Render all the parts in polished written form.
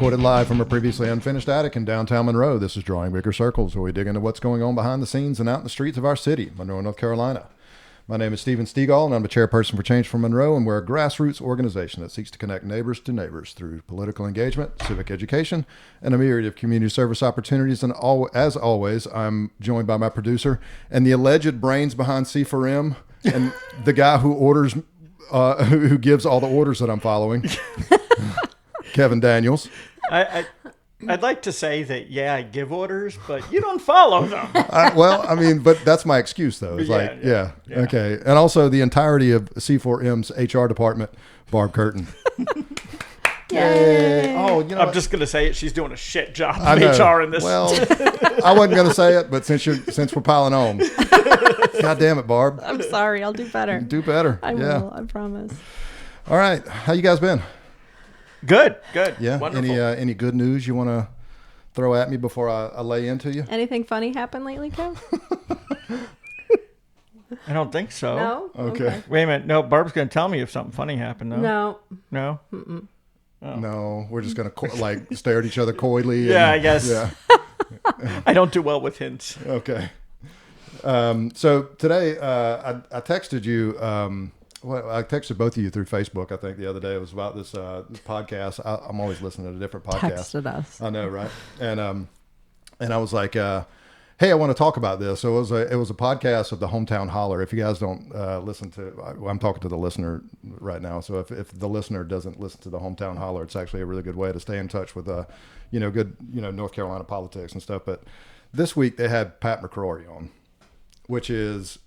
recorded live from a previously unfinished attic in downtown Monroe. This is Drawing Bigger Circles, where we dig into what's going on behind the scenes and out in the streets of our city, Monroe, North Carolina. My name is Stephen Stegall, and I'm the chairperson for Change for Monroe, and we're a grassroots organization that seeks to connect neighbors to neighbors through political engagement, civic education, and a myriad of community service opportunities. And as always, I'm joined by my producer and the alleged brains behind C4M, and the guy who orders, who gives all the orders that I'm following, Kevin Daniels. I'd like to say that, yeah, I give orders, but you don't follow them. But that's my excuse, though. It's yeah, okay. And also the entirety of C4M's HR department, Barb Curtin. Yay. Oh, you know, I'm just going to say it. She's doing a shit job of HR in this. Well, I wasn't going to say it, but since we're piling on. God damn it, Barb. I'm sorry. I'll do better. Do better. I will. I promise. All right. How you guys been? Good. Yeah. Wonderful. Any good news you want to throw at me before I lay into you? Anything funny happened lately, Kev? I don't think so. No? Okay. Wait a minute. No, Barb's going to tell me if something funny happened, though. No. No? Mm-mm. Oh. No, we're just going to stare at each other coyly. Yeah, I guess. Yeah. I don't do well with hints. Okay. So today I texted you. I texted both of you through Facebook, I think, the other day. It was about this podcast. I'm always listening to a different podcast. Texted us. I know, right? And I was like, hey, I want to talk about this. So it was a podcast of the Hometown Holler. If you guys don't listen to, I'm talking to the listener right now. So if the listener doesn't listen to the Hometown Holler, it's actually a really good way to stay in touch with, good, North Carolina politics and stuff. But this week they had Pat McCrory on, which is...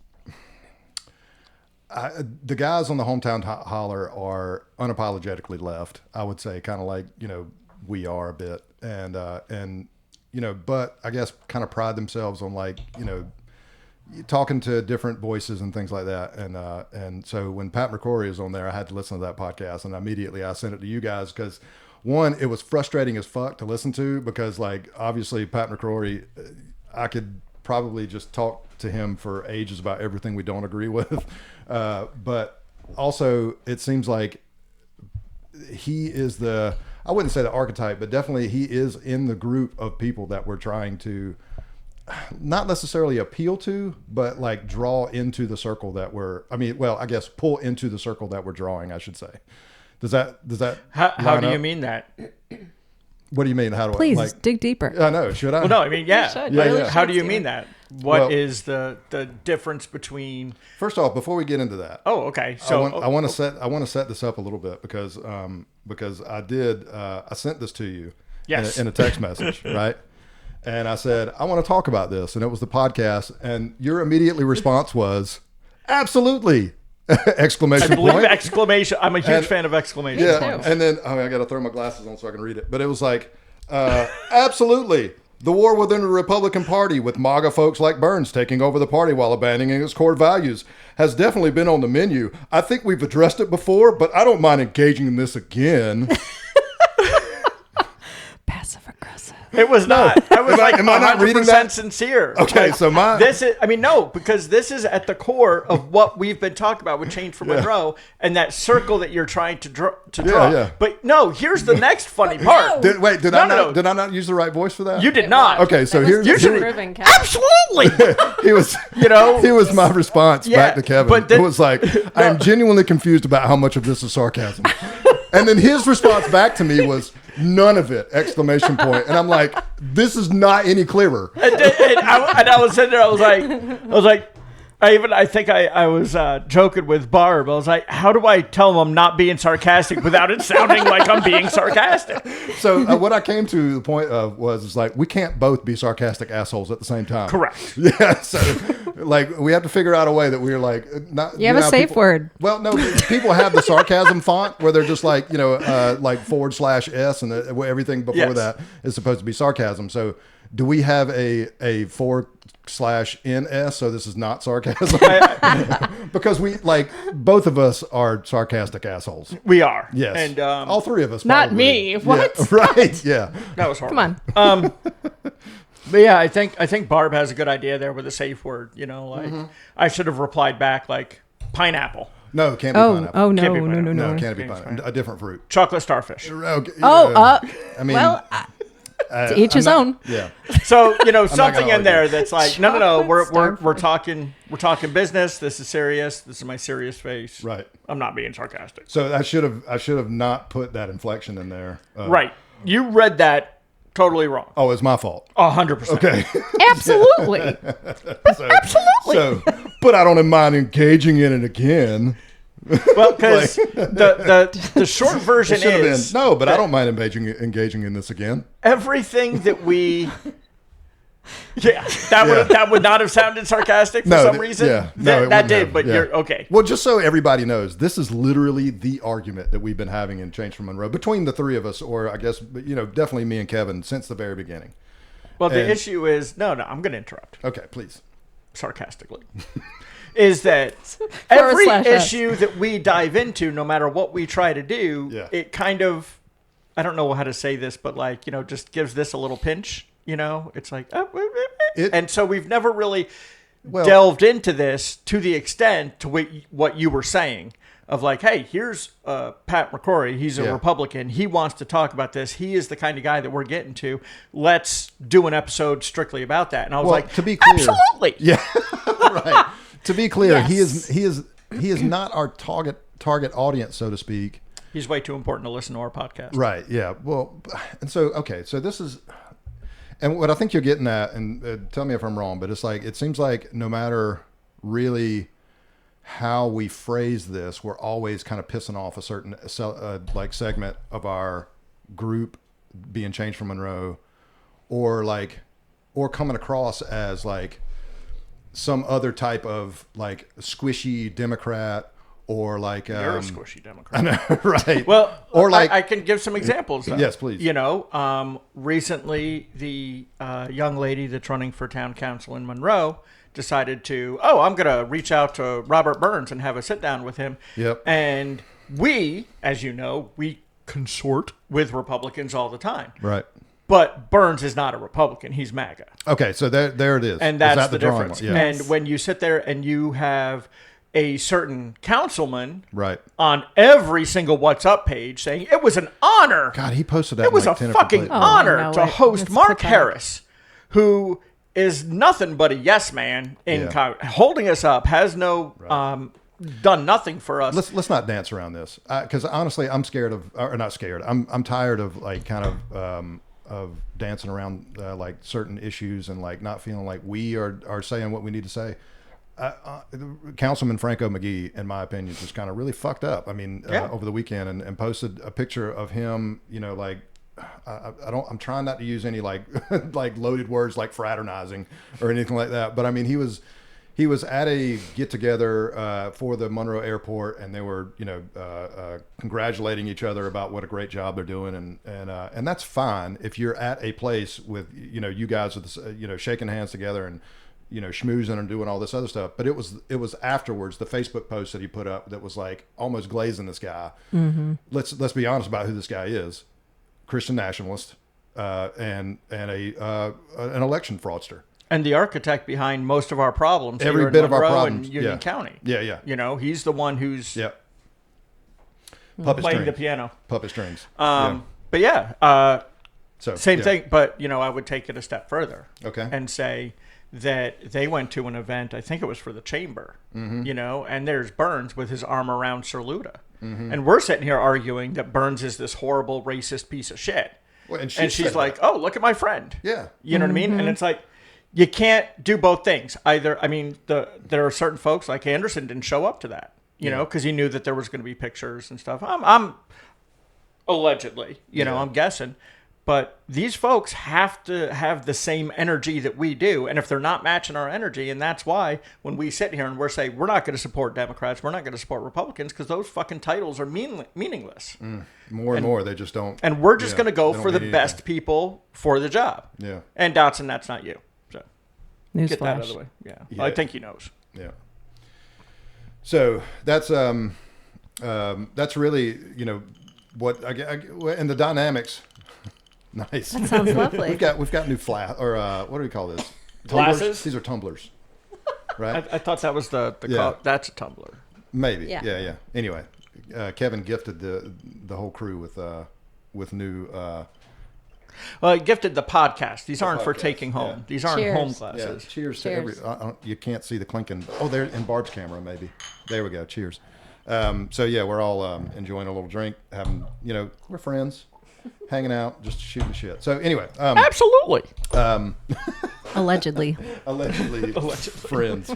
the guys on the Hometown Holler are unapologetically left, I would say, kind of like, we are a bit. And but I guess kind of pride themselves on talking to different voices and things like that. And so when Pat McCrory is on there, I had to listen to that podcast, and immediately I sent it to you guys because, one, it was frustrating as fuck to listen to because, obviously Pat McCrory, I could probably just talk to him for ages about everything we don't agree with. But also it seems like he is I wouldn't say the archetype, but definitely he is in the group of people that we're trying to not necessarily appeal to, but draw into the circle that pull into the circle that we're drawing, I should say. Does that How do you mean that? What do you mean? How do Please dig deeper. I know. Should I? Well, no, I mean, yeah. You should. Yeah, Really yeah. How do you should, mean Steven. that? What is the difference between? First off, before we get into that, Oh, okay. So I want to set this up a little bit because I sent this to you Yes. in a text message, right? And I said, I want to talk about this, and it was the podcast, and your immediately response was, absolutely! Exclamation I believe point. exclamation. I'm a huge fan of exclamation Yeah, points. and then I got to throw my glasses on so I can read it. But it was absolutely. The war within the Republican Party, with MAGA folks like Burns taking over the party while abandoning its core values, has definitely been on the menu. I think we've addressed it before, but I don't mind engaging in this again. Passive aggressive. It was not. I was am I not reading that? sincere. Okay, so because this is at the core of what we've been talking about with Change for Monroe and that circle that you're trying to draw. Yeah. But no, here's the next funny part. Did No. I not use the right voice for that? You did not. Okay, so here's Proven, Kev. Absolutely. he was he was my response back to Kevin. but then- it was like, I am genuinely confused about how much of this is sarcasm. And then his response back to me was, none of it! Exclamation point. And I'm like, this is not any clearer. and I was sitting there. I was like, I think I was joking with Barb. I was like, how do I tell him I'm not being sarcastic without it sounding like I'm being sarcastic? So what I came to the point of was we can't both be sarcastic assholes at the same time. Correct. Yeah. So we have to figure out a way that we're not. You have a safe word. Well, no, people have the sarcasm font where they're just /S and everything before that is supposed to be sarcasm. So do we have a /NS? So this is not sarcasm because we both of us are sarcastic assholes. We are. Yes. And all three of us. Not probably. me. Yeah, What? right. Yeah. that was horrible. Come on. But yeah, I think Barb has a good idea there with a safe word. I should have replied back pineapple. No, it can't be Oh, pineapple. oh no, Can't be no, no, pineapple. No, no. it can't be pineapple. A different fruit. Chocolate starfish. Okay, Oh, I mean, well, to each his own. Yeah. So something gonna in there argue. that's like, no. We're Chocolate talking business. This is serious. This is my serious face. Right. I'm not being sarcastic. So I should have not put that inflection in there. Right. You read that totally wrong. Oh, it's my fault. 100%. Okay. Absolutely. So, but I don't mind engaging in it again. Well, because the short version Should have been is no, but I don't mind engaging in this again. everything that we. Yeah, that would not have sounded sarcastic for some reason. Yeah, That did, but you're okay. Well, just so everybody knows, this is literally the argument that we've been having in Change from Monroe between the three of us, or I guess definitely me and Kevin since the very beginning. Well, the And- issue is no. I'm going to interrupt Okay, please. sarcastically. Is that every /S. issue that we dive into, no matter what we try to do, Yeah. it kind of, I don't know how to say this, but just gives this a little pinch. It's like, and so we've never really delved into this to the extent to what you were saying of like, hey, here's Pat McCrory. He's a Republican. He wants to talk about this. He is the kind of guy that we're getting to. Let's do an episode strictly about that. And I was like, to be clear, absolutely. Yeah, right. To be clear, Yes. he is not our target audience, so to speak. He's way too important to listen to our podcast. Right. Yeah. Well, and so so this is. And what I think you're getting at, and tell me if I'm wrong, but it's like, it seems like no matter really how we phrase this, we're always kind of pissing off a certain segment of our group being Changed from Monroe, or coming across as like some other type of like squishy Democrat, or like You're a squishy Democrat. right. Well, or like I can give some examples. Though. Yes, please. Recently the young lady that's running for town council in Monroe decided to, I'm going to reach out to Robert Burns and have a sit down with him. Yep. And we, as you know, we consort with Republicans all the time. Right. But Burns is not a Republican. He's MAGA. Okay, so there it is. And Is that's that the drawing difference. one? Yeah. And when you sit there and you have a certain councilman Right. on every single What's Up page saying it was an honor. God, he posted that. It was in like a 10 fucking different honor I know to it. host It's Mark pathetic. Harris, who is nothing but a yes man in holding us up, has no done nothing for us. Let's not dance around this, because honestly, I'm scared of, or not scared. I'm tired of like kind of dancing around like certain issues and like not feeling like we are saying what we need to say. Councilman Franco McGee, in my opinion, just kind of really fucked up. I mean, over the weekend and posted a picture of him, like, I'm trying not to use any like like loaded words like fraternizing or anything like that. But I mean, he was at a get together for the Monroe Airport, and they were congratulating each other about what a great job they're doing, and that's fine if you're at a place with you guys with shaking hands together and schmoozing and doing all this other stuff. But it was afterwards, the Facebook post that he put up that was like almost glazing this guy. Mm-hmm. Let's be honest about who this guy is: Christian nationalist and an election fraudster. And the architect behind most of our problems, Every here in bit of our Monroe problems, and Union yeah. County. Yeah. He's the one who's Puppet playing strings. the piano. Puppet strings. But yeah, So same thing. But I would take it a step further. Okay. And say that they went to an event. I think it was for the chamber. Mm-hmm. And there's Burns with his arm around Sir Luda, and we're sitting here arguing that Burns is this horrible racist piece of shit. Well, and she's said like, that. "Oh, look at my friend." Yeah. You know what I mean? And it's like, you can't do both things. Either, I mean, there are certain folks like Anderson didn't show up to that, because he knew that there was going to be pictures and stuff. I'm allegedly, I'm guessing. But these folks have to have the same energy that we do. And if they're not matching our energy, and that's why when we sit here and we're saying we're not going to support Democrats, we're not going to support Republicans, because those fucking titles are meaningless. More and more, they just don't. And we're just going to go they don't for the mean best anything. people for the job. Yeah. And Dotson, that's not you. So get that out of Newsflash. the way. Yeah. Yeah. I think he knows. Yeah. So that's really what and the dynamics. Nice. That sounds lovely. We've got new what do we call this? Glasses? Tumblers? These are tumblers, right? I thought that was the Yeah. that's a tumbler. Maybe. Yeah. Yeah. Anyway, Kevin gifted the whole crew with new. Well, I gifted the podcast. These aren't for podcast, taking home. yeah. These aren't Cheers. home Yeah, glasses. cheers to Cheers. every. You can't see the clinking. Oh, they're in Barb's camera, maybe. There we go. Cheers. So yeah, we're all enjoying a little drink, having we're friends, hanging out, just shooting the shit. So anyway, Absolutely. Allegedly. allegedly friends.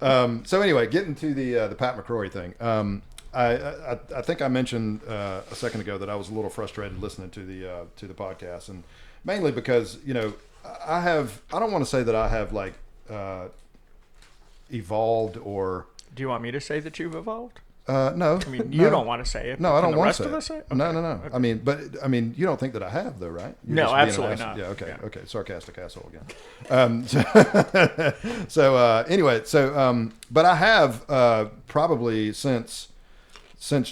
So anyway, getting to the Pat McCrory thing. I think I mentioned a second ago that I was a little frustrated listening to the podcast, and mainly because I don't want to say that I have like evolved or Do you want me to say that you've evolved? no. I mean, you don't want to say it. No, I don't Can the want rest to say of it. us say it? No, Okay. no. Okay. I mean, you don't think that I have though, right? You're No, just being an absolutely asshole. not. Yeah. Okay. Yeah. Okay. Sarcastic asshole again. Anyway, but I have probably since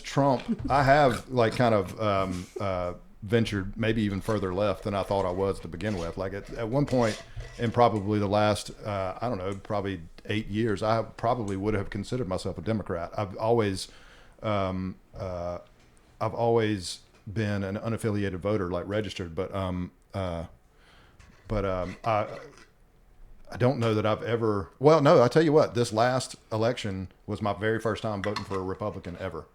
Trump, I have like kind of ventured maybe even further left than I thought I was to begin with. Like at one point in probably the last, I don't know, probably 8 years, I probably would have considered myself a Democrat. I've always been an unaffiliated voter, like registered, but I don't know that I've ever. Well, no, I tell you what, this last election was my very first time voting for a Republican ever,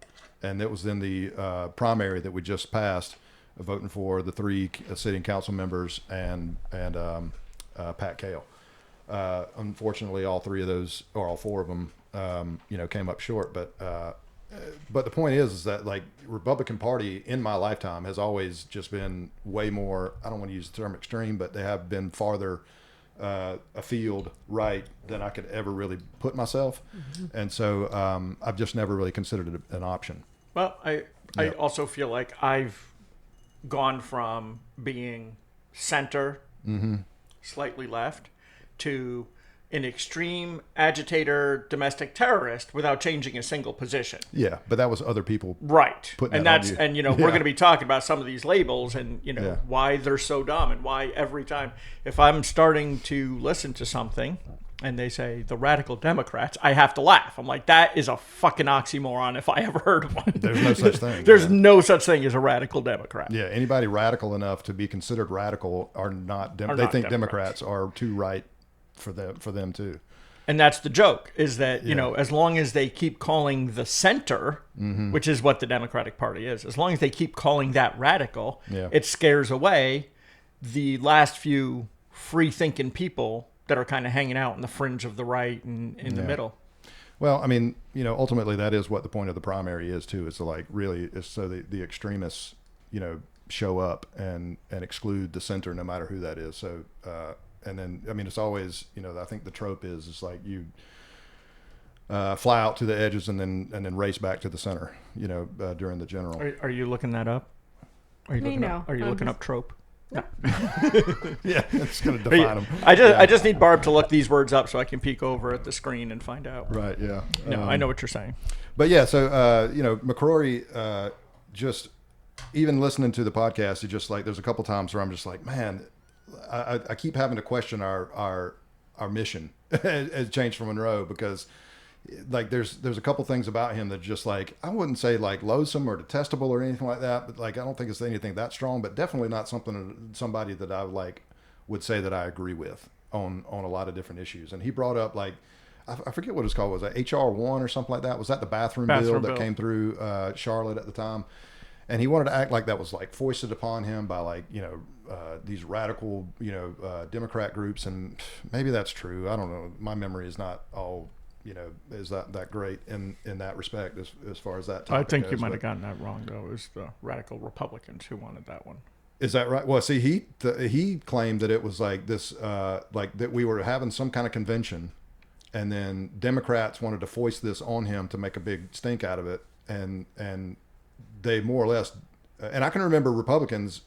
and it was in the primary that we just passed, voting for the 3 sitting council members and Pat Cale. Unfortunately, all 3 of those, or all 4 of them, came up short. But the point is that like Republican Party in my lifetime has always just been way more. I don't want to use the term extreme, but they have been farther afield right than I could ever really put myself, and so I've just never really considered it an option. Well, I also feel like I've gone from being center, slightly left, to an extreme agitator, domestic terrorist without changing a single position. Yeah, but that was other people. Right. Putting And that on that's you. and Yeah. we're going to be talking about some of these labels and Yeah. why they're so dumb and why every time if I'm starting to listen to something and they say the radical Democrats, I have to laugh. I'm like, that is a fucking oxymoron if I ever heard of one. There's no such thing. There's Yeah. no such thing as a radical Democrat. Yeah, anybody radical enough to be considered radical are not. Are They not think Democrats. Democrats are too right for them too. And that's the joke, is that, as long as they keep calling the center, which is what the Democratic Party is, as long as they keep calling that radical, Yeah. it scares away the last few free-thinking people that are kind of hanging out in the fringe of the right and in the middle. Well, I mean, ultimately that is what the point of the primary is too. Is to like really is so the extremists, show up and exclude the center, no matter who that is. So, and then I mean, it's always I think the trope is like you fly out to the edges and then race back to the center. During the general. Are you looking that up? Are you Me, looking no. up? Are you I'm looking just- up trope? Yeah, it's going to define them. I just need Barb to look these words up so I can peek over at the screen and find out. Right. Yeah. No, I know what you're saying. But yeah, so McCrory, just even listening to the podcast, it just like there's a couple times where I'm just like, man, I keep having to question our mission as Change for Monroe, because like there's a couple things about him that just like I wouldn't say like loathsome or detestable or anything like that, but like I don't think it's anything that strong, but definitely not somebody that I would say that I agree with on a lot of different issues. And he brought up like I forget what it's called. Was that HR1 or something like that? Was that the bathroom bill that came through Charlotte at the time? And he wanted to act like that was like foisted upon him by like these radical Democrat groups, and maybe that's true. I don't know. My memory is not all is that great in that respect as far as that topic I think you goes, might but- have gotten that wrong, though. It was the radical Republicans who wanted that one. Is that right? Well, see, he claimed that it was like this, like that we were having some kind of convention, and then Democrats wanted to foist this on him to make a big stink out of it, and they more or less, and I can remember Republicans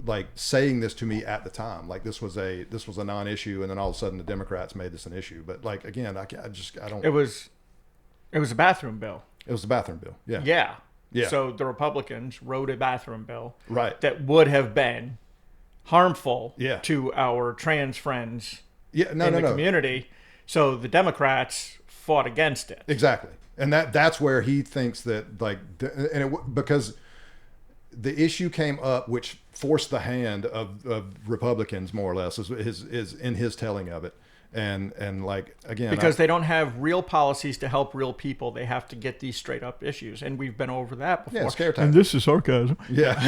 like saying this to me at the time, like this was a non-issue, and then all of a sudden the Democrats made this an issue. But like again, I don't. It was a bathroom bill. It was the bathroom bill. Yeah. Yeah. Yeah. So the Republicans wrote a bathroom bill Right. that would have been harmful Yeah. to our trans friends Yeah. No. in No. the No. community. So the Democrats fought against it. Exactly. And that's where he thinks that because the issue came up, which forced the hand of Republicans more or less is in his telling of it. And like, again, because they don't have real policies to help real people. They have to get these straight up issues. And we've been over that before. Yeah, scare tactics. And this is sarcasm. Yeah.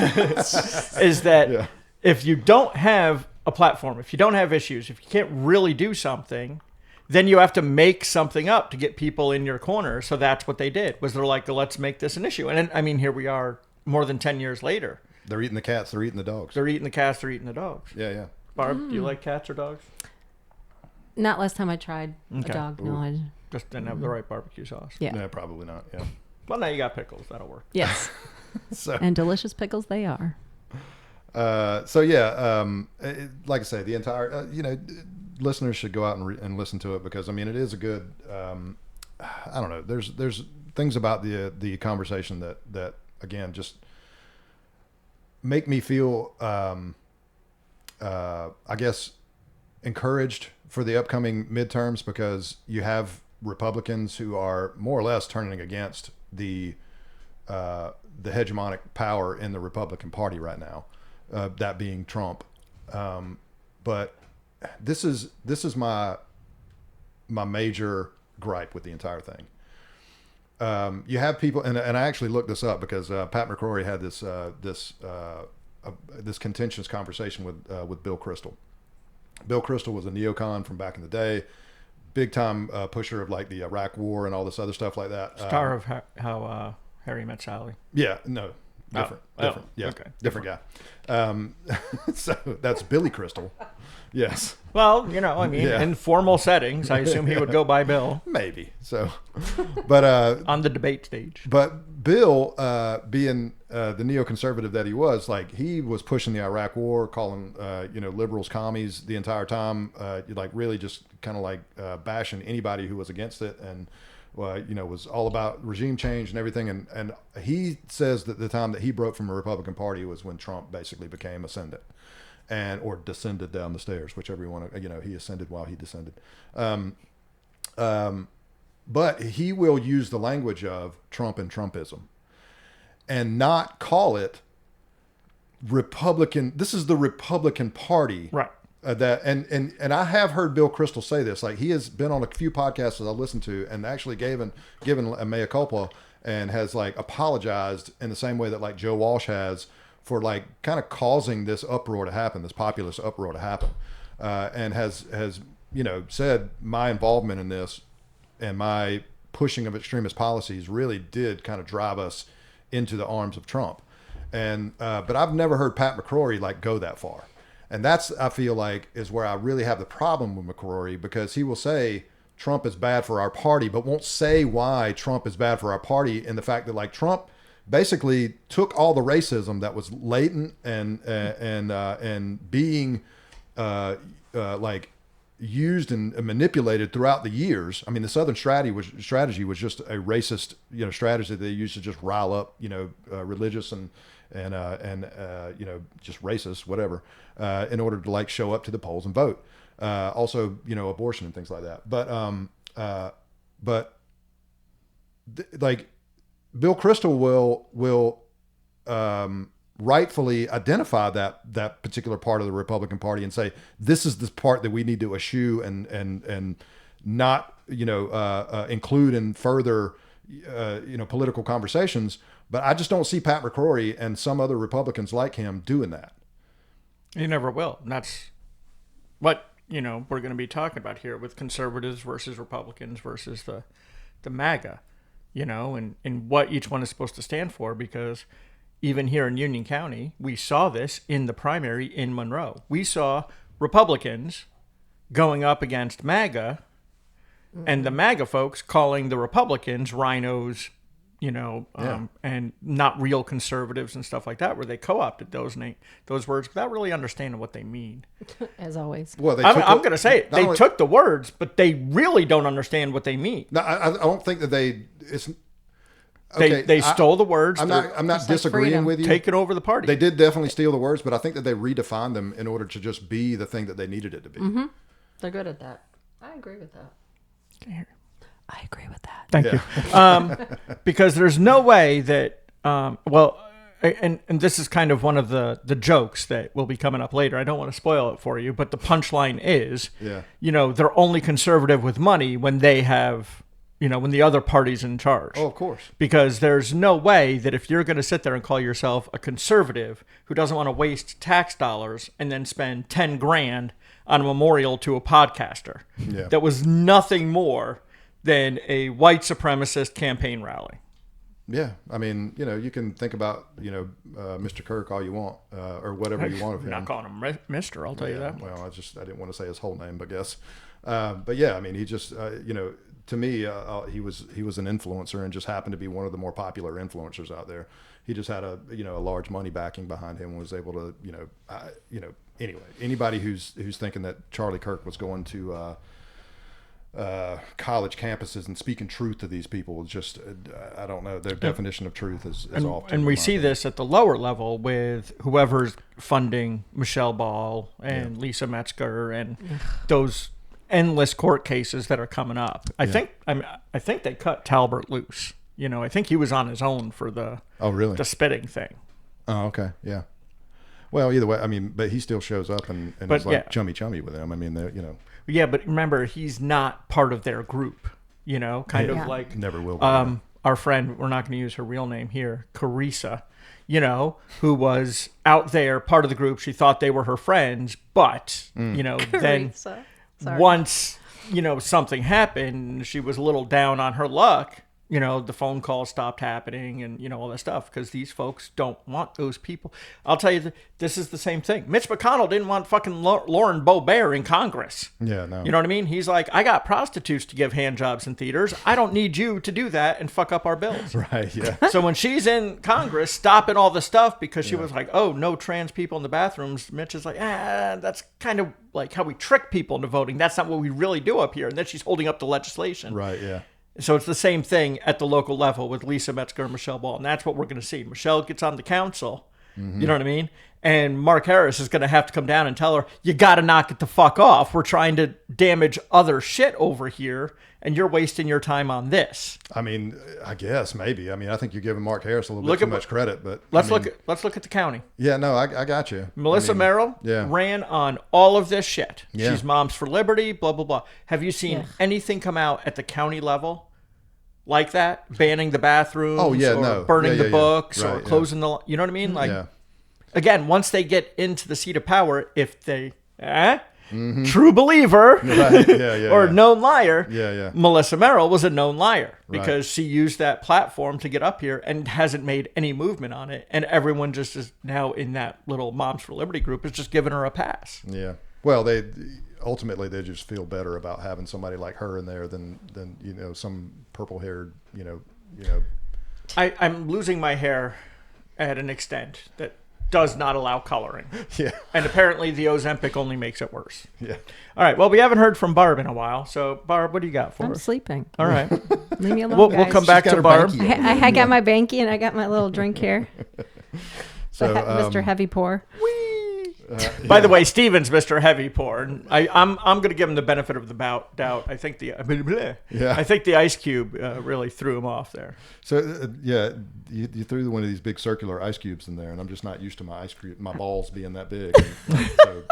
Is that Yeah. if you don't have a platform, if you don't have issues, if you can't really do something, then you have to make something up to get people in your corner. So that's what they did, was they're like, let's make this an issue. And then, I mean, here we are more than 10 years later. They're eating the cats. They're eating the dogs. They're eating the cats. They're eating the dogs. Yeah, yeah. Barb, do you like cats or dogs? Not last time I tried Okay. a dog. No, I. Just didn't have the right barbecue sauce. Yeah. No, probably not. Yeah. Well, now you got pickles. That'll work. Yes. So, And delicious pickles they are. like I say, the entire, listeners should go out and listen to it, because I mean, it is a good, I don't know. There's things about the conversation that again, just make me feel, I guess, encouraged for the upcoming midterms, because you have Republicans who are more or less turning against the hegemonic power in the Republican Party right now, that being Trump. But this is my major gripe with the entire thing. You have people, and I actually looked this up because Pat McCrory had this contentious conversation with Bill Kristol. Bill Kristol was a neocon from back in the day, big time pusher of like the Iraq War and all this other stuff like that. Star of how Harry Met Sally. Yeah, no, different, yeah, okay. different guy. So that's Billy Kristol. Yes. Well, I mean, Yeah. in formal settings, I assume he would go by Bill Maybe so, but on the debate stage. But Bill, being the neoconservative that he was, like he was pushing the Iraq War, calling liberals commies the entire time, like really just kind of like bashing anybody who was against it, and was all about regime change and everything. And he says that the time that he broke from the Republican Party was when Trump basically became ascendant, or descended down the stairs, whichever you want to. He ascended while he descended. But he will use the language of Trump and Trumpism and not call it Republican. This is the Republican Party. Right. And I have heard Bill Kristol say this. Like, he has been on a few podcasts that I listened to, and actually given a mea culpa, and has like apologized in the same way that like Joe Walsh has for like kind of causing this uproar to happen, this populist uproar to happen, and has said my involvement in this and my pushing of extremist policies really did kind of drive us into the arms of Trump. And but I've never heard Pat McCrory like go that far. And that's, I feel like, is where I really have the problem with McCrory, because he will say Trump is bad for our party, but won't say why Trump is bad for our party. And the fact that like Trump basically took all the racism that was latent and being like used and manipulated throughout the years. I mean, the Southern strategy was just a racist, strategy that they used to just rile up, religious and just racist, whatever, in order to like show up to the polls and vote. Also, abortion and things like that. But like Bill Kristol will rightfully identify that particular part of the Republican Party and say, this is the part that we need to eschew and not, include in further, political conversations. But I just don't see Pat McCrory and some other Republicans like him doing that. You never will. And that's what, we're going to be talking about here with conservatives versus Republicans versus the MAGA, and what each one is supposed to stand for, because even here in Union County, we saw this in the primary in Monroe. We saw Republicans going up against MAGA, and the MAGA folks calling the Republicans rhinos, and not real conservatives and stuff like that, where they co-opted those words without really understanding what they mean. As always. Well, I'm going to say it. They took the words, but they really don't understand what they mean. No, I don't think that it's. Okay, they stole the words. I'm not disagreeing freedom. with you. Taking over the party. They did definitely steal the words, but I think that they redefined them in order to just be the thing that they needed it to be. Mm-hmm. They're good at that. I agree with that. I agree with that. Thank you. Because there's no way that, and this is kind of one of the jokes that will be coming up later. I don't want to spoil it for you, but the punchline is, they're only conservative with money when they have, when the other party's in charge. Oh, of course. Because there's no way that if you're going to sit there and call yourself a conservative who doesn't want to waste tax dollars and then spend 10 grand on a memorial to a podcaster, that was nothing more than a white supremacist campaign rally. Yeah, I mean, you can think about, Mr. Kirk all you want, or whatever you want of him. I'm not calling him Mr. I'll tell you that. Well, I didn't want to say his whole name, I guess. But yeah, I mean, he just, to me, he was an influencer and just happened to be one of the more popular influencers out there. He just had a large money backing behind him and was able to, anyway, anybody who's thinking that Charlie Kirk was going to college campuses and speaking truth to these people is just, I don't know, their definition of truth is off. And we see this at the lower level with whoever's funding Michelle Ball and Lisa Metzger and those endless court cases that are coming up. I think they cut Talbert loose. I think he was on his own for the spitting thing. Oh, okay, yeah. Well, either way, I mean, but he still shows up and is like chummy with them. I mean, Yeah, but remember, he's not part of their group. Kind of like never will be. Our friend, we're not going to use her real name here, Carissa, who was out there, part of the group. She thought they were her friends, but then once something happened, she was a little down on her luck. The phone calls stopped happening and, all that stuff because these folks don't want those people. I'll tell you, this is the same thing. Mitch McConnell didn't want fucking Lauren Boebert in Congress. Yeah, no. You know what I mean? He's like, I got prostitutes to give hand jobs in theaters. I don't need you to do that and fuck up our bills. Right, yeah. So when she's in Congress stopping all the stuff because she was like, oh, no trans people in the bathrooms, Mitch is like, that's kind of like how we trick people into voting. That's not what we really do up here. And then she's holding up the legislation. Right, yeah. So it's the same thing at the local level with Lisa Metzger and Michelle Ball. And that's what we're going to see. Michelle gets on the council. Mm-hmm. You know what I mean? And Mark Harris is going to have to come down and tell her, you got to knock it the fuck off. We're trying to damage other shit over here, and you're wasting your time on this. I mean, I guess, maybe. I mean, I think you're giving Mark Harris a little bit too much credit. But let's look at the county. Yeah, no, I got you. Melissa Merrill ran on all of this shit. Yeah. She's Moms for Liberty, blah, blah, blah. Have you seen anything come out at the county level like that? Banning the bathrooms or burning the books or closing the... You know what I mean? Like, again, once they get into the seat of power, if they... true believer or known liar. Melissa Merrill was a known liar because she used that platform to get up here and hasn't made any movement on it. And everyone just is now in that little Moms for Liberty group is just giving her a pass. Yeah. Well, they just feel better about having somebody like her in there than some purple-haired, I'm losing my hair at an extent that does not allow coloring. Yeah. And apparently the Ozempic only makes it worse. Yeah. All right. Well, we haven't heard from Barb in a while. So, Barb, what do you got for us? I'm sleeping. All right. Leave me alone, We'll come back to Barb. I got my banky and I got my little drink here. So, Mr. Heavy Pour. By the way, Steven's Mr. Heavy Pour. I'm going to give him the benefit of the doubt. I think the ice cube really threw him off there. So you threw one of these big circular ice cubes in there, and I'm just not used to my balls being that big. So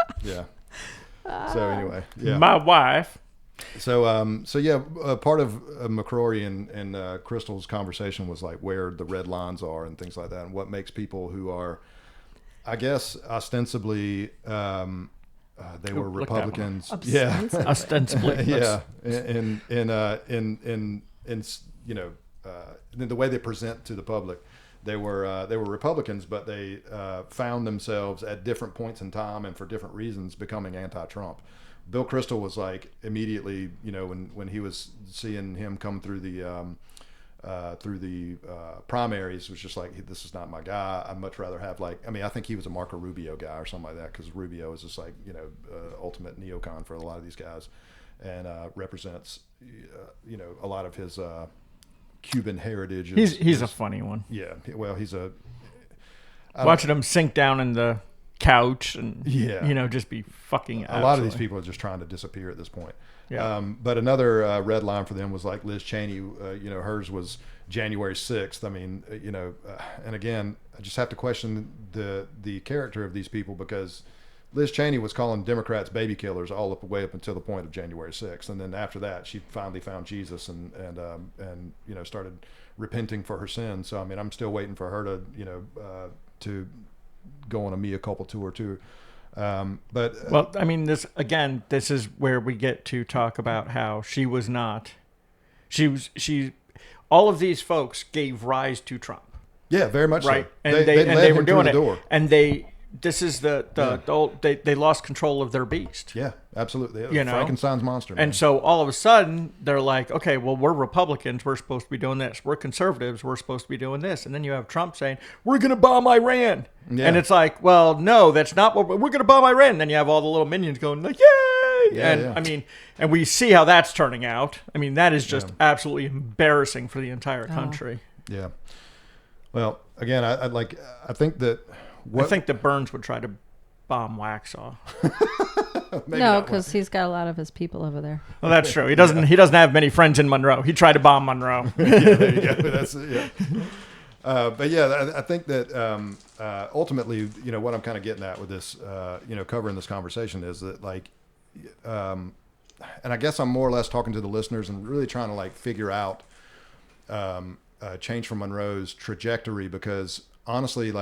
So anyway, my wife. So part of McCrory and Crystal's conversation was like where the red lines are and things like that, and what makes people who are, I guess, ostensibly, they were Republicans. Yeah, ostensibly. Yeah, in the way they present to the public, they were Republicans, but they found themselves at different points in time and for different reasons becoming anti-Trump. Bill Kristol was like immediately, when he was seeing him come through the primaries, was just like, this is not my guy. I'd much rather have I think he was a Marco Rubio guy or something like that, because Rubio is just like, ultimate neocon for a lot of these guys, and represents, a lot of his Cuban heritage. He's a funny one. Yeah. Well, he's a... Watching him sink down in the couch and Yeah. just be fucking. A lot of these people are just trying to disappear at this point. Yeah. But another red line for them was like Liz Cheney. Hers was January 6th. I mean, and again, I just have to question the character of these people, because Liz Cheney was calling Democrats baby killers all up way up until the point of January 6th, and then after that, she finally found Jesus and started repenting for her sins. So I mean, I'm still waiting for her to go on a mea culpa tour too. Well, I mean, this is where we get to talk about how she was not. She. All of these folks gave rise to Trump. Yeah, very much right, so. and they were doing it, and this is the old, they lost control of their beast. Yeah, absolutely. Frankenstein's monster. Man. And so all of a sudden they're like, okay, well, we're Republicans, we're supposed to be doing this. We're conservatives, we're supposed to be doing this. And then you have Trump saying, we're going to bomb Iran. Yeah. And it's like, well, no, that's not what we're going to bomb Iran. And then you have all the little minions going like, yay! Yeah, and yeah. I mean, and we see how that's turning out. I mean, that is just absolutely embarrassing for the entire country. Yeah. Well, again, I think that. I think that Burns would try to bomb Waxhaw. No, because he's got a lot of his people over there. Well, that's true. He doesn't have many friends in Monroe. He tried to bomb Monroe. There you go. That's it. Yeah. But yeah, I think that ultimately, what I'm kind of getting at with this, covering this conversation is that and I guess I'm more or less talking to the listeners and really trying to figure out Change from Monroe's trajectory, because honestly,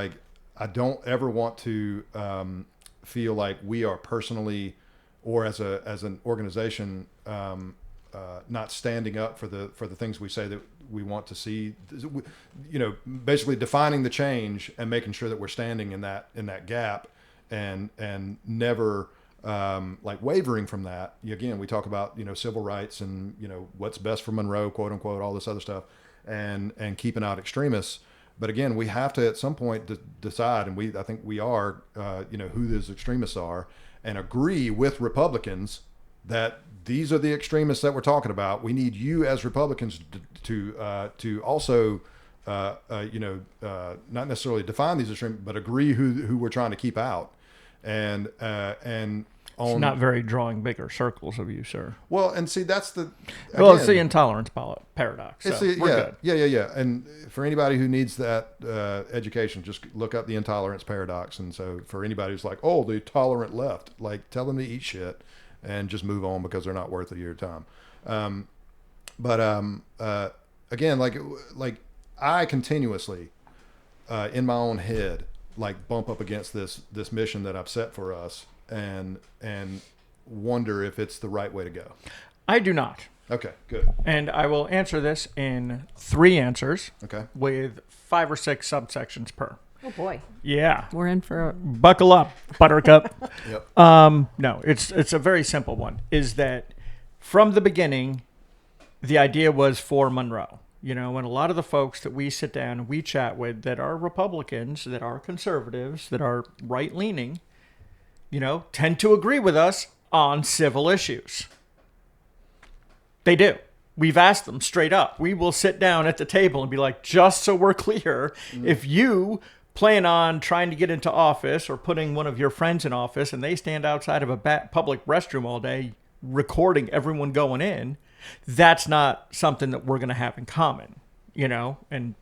I don't ever want to feel like we are personally, or as an organization, not standing up for the things we say that we want to see. Basically defining the change and making sure that we're standing in that gap, and never wavering from that. Again, we talk about civil rights and what's best for Monroe, quote unquote, all this other stuff, and keeping out extremists. But again, we have to at some point decide, and I think we are, who those extremists are, and agree with Republicans that these are the extremists that we're talking about. We need you as Republicans to also, not necessarily define these extremists, but agree who we're trying to keep out, and It's not very drawing bigger circles of you, sir. Well, and see, that's it's the intolerance paradox. So good. Yeah. And for anybody who needs that education, just look up the intolerance paradox. And so for anybody who's like, oh, the tolerant left, tell them to eat shit and just move on, because they're not worth your time. Again, I continuously in my own head bump up against this mission that I've set for us, and wonder if it's the right way to go. I do not. Okay, good. And I will answer this in 3 answers. Okay. With 5 or 6 subsections per. Oh boy. Yeah. We're in for Buckle up, Buttercup. Yep. No, it's a very simple one. Is that from the beginning, the idea was for Monroe. And a lot of the folks that we sit down and we chat with that are Republicans, that are conservatives, that are right-leaning, tend to agree with us on civil issues. They do. We've asked them straight up. We will sit down at the table and be like, just so we're clear, if you plan on trying to get into office or putting one of your friends in office and they stand outside of a public restroom all day recording everyone going in, that's not something that we're going to have in common, and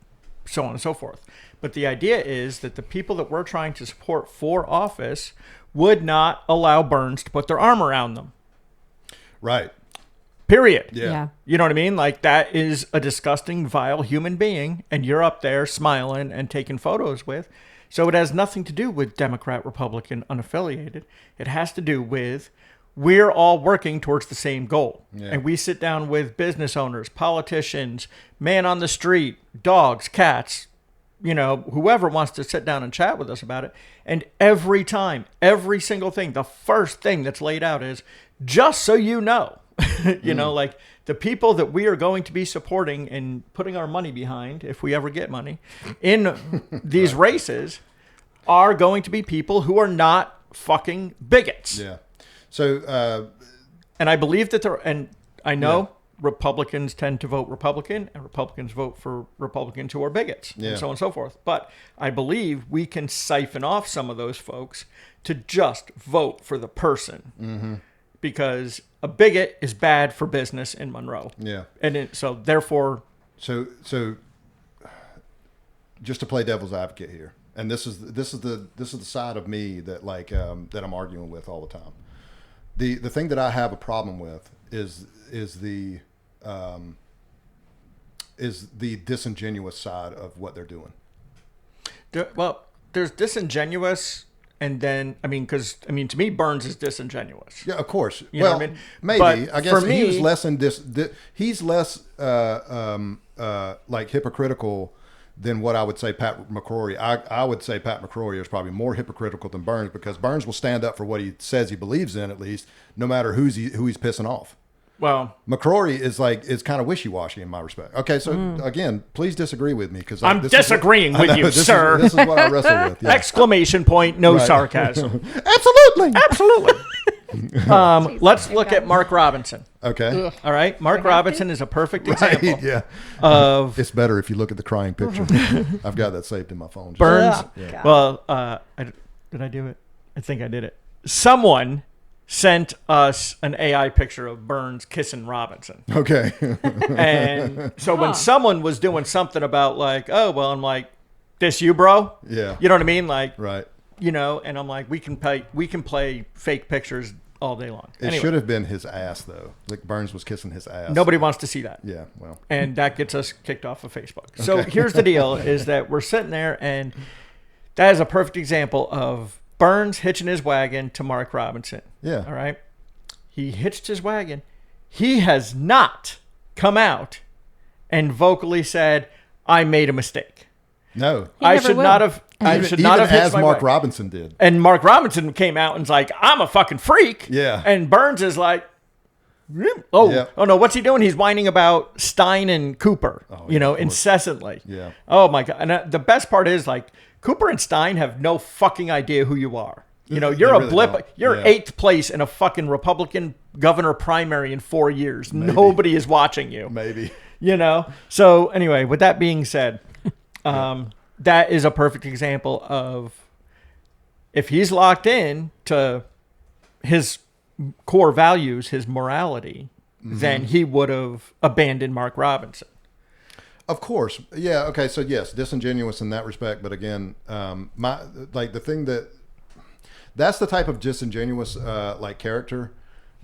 so on and so forth. But the idea is that the people that we're trying to support for office would not allow Burns to put their arm around them. Right. Period. Yeah. You know what I mean? That is a disgusting, vile human being, and you're up there smiling and taking photos with. So it has nothing to do with Democrat, Republican, unaffiliated. It has to do with we're all working towards the same goal. Yeah. And we sit down with business owners, politicians, man on the street, dogs, cats, whoever wants to sit down and chat with us about it. And every time, every single thing, the first thing that's laid out is, just so you know, the people that we are going to be supporting and putting our money behind, if we ever get money, in these races are going to be people who are not fucking bigots. Yeah. So, and I believe that and I know Republicans tend to vote Republican, and Republicans vote for Republicans who are bigots, and so on and so forth. But I believe we can siphon off some of those folks to just vote for the person, because a bigot is bad for business in Monroe. Yeah, and so therefore, so just to play devil's advocate here, and this is the side of me that that I'm arguing with all the time. The thing that I have a problem with is the disingenuous side of what they're doing. Well, there's disingenuous, and then to me, Burns is disingenuous. Yeah, of course. You know what I mean? Maybe. But I guess for me, he was less he's less like hypocritical than what I would say Pat McCrory. I would say Pat McCrory is probably more hypocritical than Burns, because Burns will stand up for what he says he believes in, at least, no matter who he's pissing off. Well, McCrory is kind of wishy-washy in my respect. Okay, so again, please disagree with me, because I'm disagreeing with you, sir. This is what I wrestle with. Yeah. Exclamation point! No sarcasm. Absolutely. Let's look at Mark Robinson. Okay. All right, Mark Robinson is a perfect example. Right, yeah. Of it's better if you look at the crying picture. I've got that saved in my phone. Burns. Yeah. Well, did I do it? I think I did it. Someone sent us an AI picture of Burns kissing Robinson. Okay. And so when someone was doing something about I'm like, this you, bro? Yeah. You know what I mean? Like, right. And I'm like, we can play fake pictures all day long. It should have been his ass, though. Like Burns was kissing his ass. Nobody wants to see that. Yeah, well. And that gets us kicked off of Facebook. So here's the deal, is that we're sitting there, and that is a perfect example of Burns hitching his wagon to Mark Robinson. Yeah. All right. He hitched his wagon. He has not come out and vocally said, I made a mistake. No. I should not have hitched as my Mark wagon. Robinson did. And Mark Robinson came out and was like, I'm a fucking freak. Yeah. And Burns is like, oh no, what's he doing? He's whining about Stein and Cooper, incessantly. Yeah. Oh my God. And the best part is, like, Cooper and Stein have no fucking idea who you are. You're really a blip. don't. You're 8th place in a fucking Republican governor primary in 4 years. Maybe. Nobody is watching you. Maybe. So anyway, with that being said, that is a perfect example of, if he's locked in to his core values, his morality, then he would have abandoned Mark Robinson. Of course. Yeah. Okay. So yes, disingenuous in that respect. But again, the thing that's the type of disingenuous, character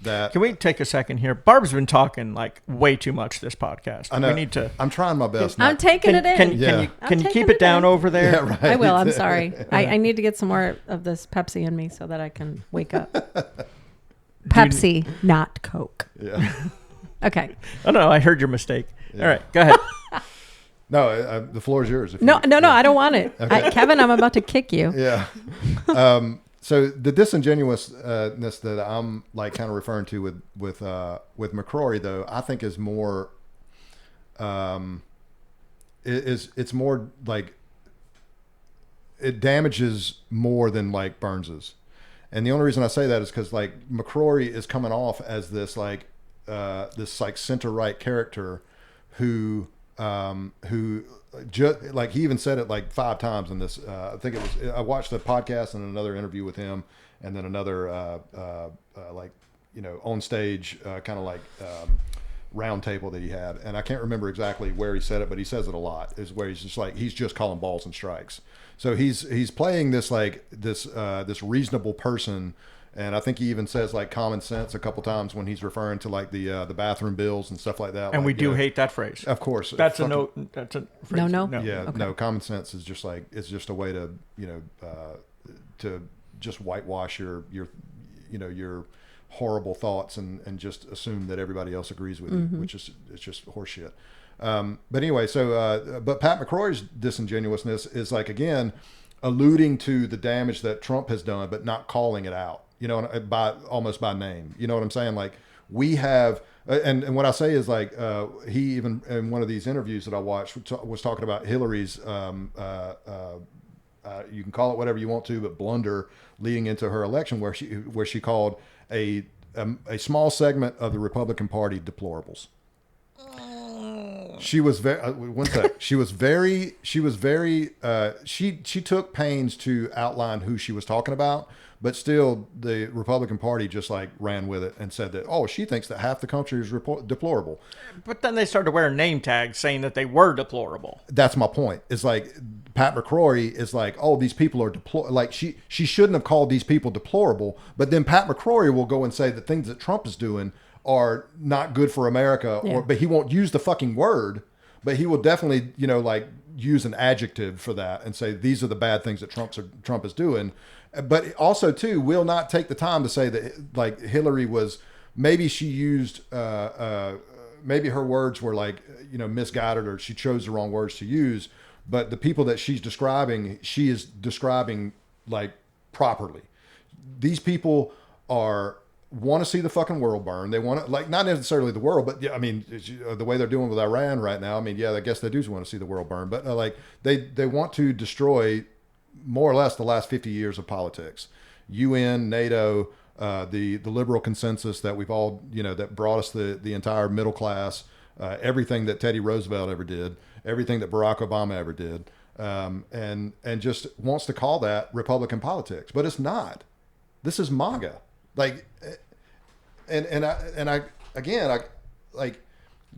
that. Can we take a second here? Barb's been talking way too much this podcast. I know. We need to. I'm trying my best. I'm taking it in. Can you keep it down over there? Yeah, right. I will. I'm sorry. I need to get some more of this Pepsi in me so that I can wake up. Pepsi, not Coke. Yeah. Okay. Oh no, I heard your mistake. Yeah. All right, go ahead. No, the floor is yours. No, I don't want it. Okay. Kevin, I'm about to kick you. Yeah. So the disingenuousness that I'm kind of referring to with McCrory, though, I think is more. It's more like it damages more than Burns's, and the only reason I say that is because McCrory is coming off as this center right character who just he even said it 5 times in this. I think it was. I watched the podcast and another interview with him, and then another on stage kind of round table that he had, and I can't remember exactly where he said it, but he says it a lot. Is where he's just he's just calling balls and strikes. So he's playing this this reasonable person. And I think he even says common sense a couple times when he's referring to the bathroom bills and stuff like that. And we do hate that phrase. Of course. That's a no. That's a phrase. No. Yeah. Okay. No. Common sense is just it's just a way to to just whitewash your horrible thoughts and just assume that everybody else agrees with you, which is it's just horseshit. But anyway, but Pat McCrory's disingenuousness is again alluding to the damage that Trump has done, but not calling it out. Almost by name. You know what I'm saying? We have, and what I say is he even in one of these interviews that I watched was talking about Hillary's, you can call it whatever you want to, but blunder leading into her election, where she called a small segment of the Republican Party deplorables. She was very. One sec. She was very. She took pains to outline who she was talking about, but still, the Republican Party just like ran with it and said that, oh, she thinks that half the country is deplorable. But then they started wearing name tags saying that they were deplorable. That's my point. It's like Pat McCrory is like, oh, these people are deplorable. Like she shouldn't have called these people deplorable. But then Pat McCrory will go and say the things that Trump is doing are not good for America, but he won't use the fucking word, but he will definitely, like use an adjective for that and say these are the bad things that Trump is doing. But also too, will not take the time to say that like Hillary was, maybe she used, maybe her words were like, misguided, or she chose the wrong words to use. But the people that she is describing like properly. These people want to see the fucking world burn. They want to, like, not necessarily the world, but yeah, I mean, the way they're doing with Iran right now, I mean, yeah, I guess they do want to see the world burn, but like they want to destroy more or less the last 50 years of politics, UN, NATO, the liberal consensus that we've all, that brought us the entire middle class, everything that Teddy Roosevelt ever did, everything that Barack Obama ever did, and just wants to call that Republican politics, but it's not. This is MAGA. Like, I like,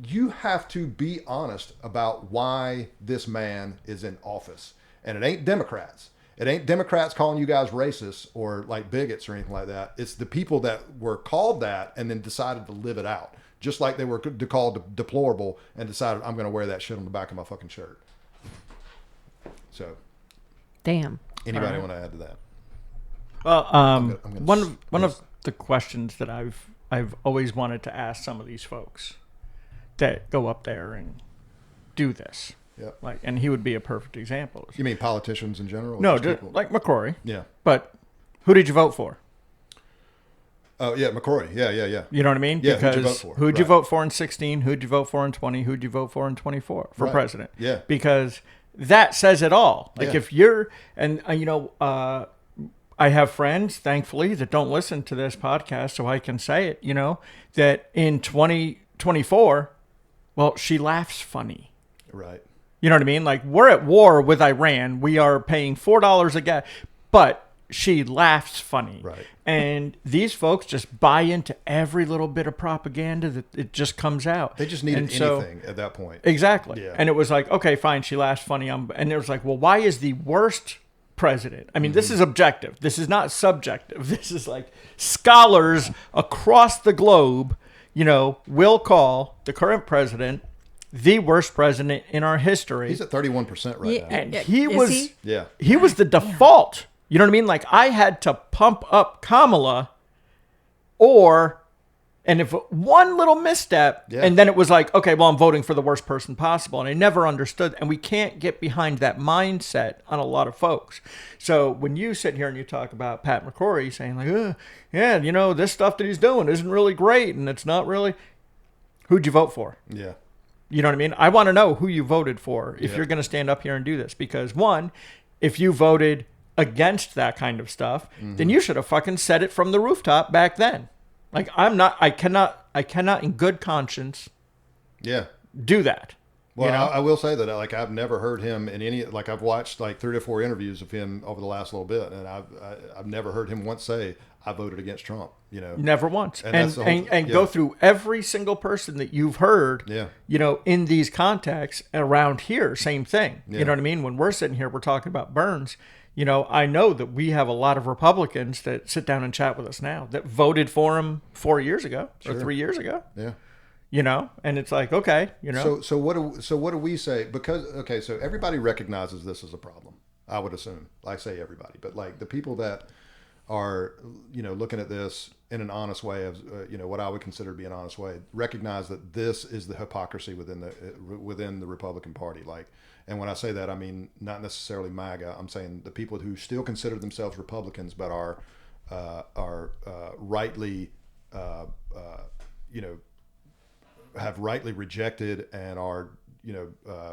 you have to be honest about why this man is in office, and it ain't Democrats. It ain't Democrats calling you guys racist or like bigots or anything like that. It's the people that were called that and then decided to live it out, just like they were called deplorable and decided I'm going to wear that shit on the back of my fucking shirt. So, damn. Anybody want to add to that? Well, one of the questions that I've always wanted to ask some of these folks that go up there and do this, like, and he would be a perfect example. You mean politicians in general? No, just like McCrory. Yeah. But who did you vote for? Oh yeah, McCrory. Yeah. You know what I mean? Yeah. Because who'd you vote for in 16? Who'd you vote for in 20? Who'd you vote for in 24 for president? Yeah. Because that says it all. Like if you're, and I have friends, thankfully, that don't listen to this podcast, so I can say it, that in 2024, well, she laughs funny. Right. You know what I mean? Like, we're at war with Iran. We are paying $4 a gas, but she laughs funny. Right. And these folks just buy into every little bit of propaganda that it just comes out. They just needed anything at that point. Exactly. Yeah. And it was like, okay, fine, she laughs funny. And it was like, well, why is the worst president? I mean, this is objective. This is not subjective. This is like scholars across the globe, will call the current president the worst president in our history. He's at 31% right now. And he was the default. You know what I mean? Like, I had to pump up Kamala, and if one little misstep, and then it was like, okay, well, I'm voting for the worst person possible. And I never understood. And we can't get behind that mindset on a lot of folks. So when you sit here and you talk about Pat McCrory saying like, this stuff that he's doing isn't really great. And it's not really, who'd you vote for? Yeah. You know what I mean? I want to know who you voted for if you're going to stand up here and do this. Because one, if you voted against that kind of stuff, then you should have fucking said it from the rooftop back then. Like, I cannot in good conscience do that. Well, I will say that, like, I've never heard him in any, like, I've watched like 3 or 4 interviews of him over the last little bit, and I've never heard him once say, I voted against Trump, Never once. And go through every single person that you've heard, in these contexts around here, same thing. Yeah. You know what I mean? When we're sitting here, we're talking about Burns. I know that we have a lot of Republicans that sit down and chat with us now that voted for him 4 years ago or 3 years ago. Yeah. And it's like, okay, So what do we say? Because, okay, so everybody recognizes this as a problem, I would assume. I say everybody, but like the people that are, looking at this in an honest way of, what I would consider to be an honest way, recognize that this is the hypocrisy within the Republican Party. Like, and when I say that, I mean not necessarily MAGA. I'm saying the people who still consider themselves Republicans, but are rightly, have rightly rejected and are,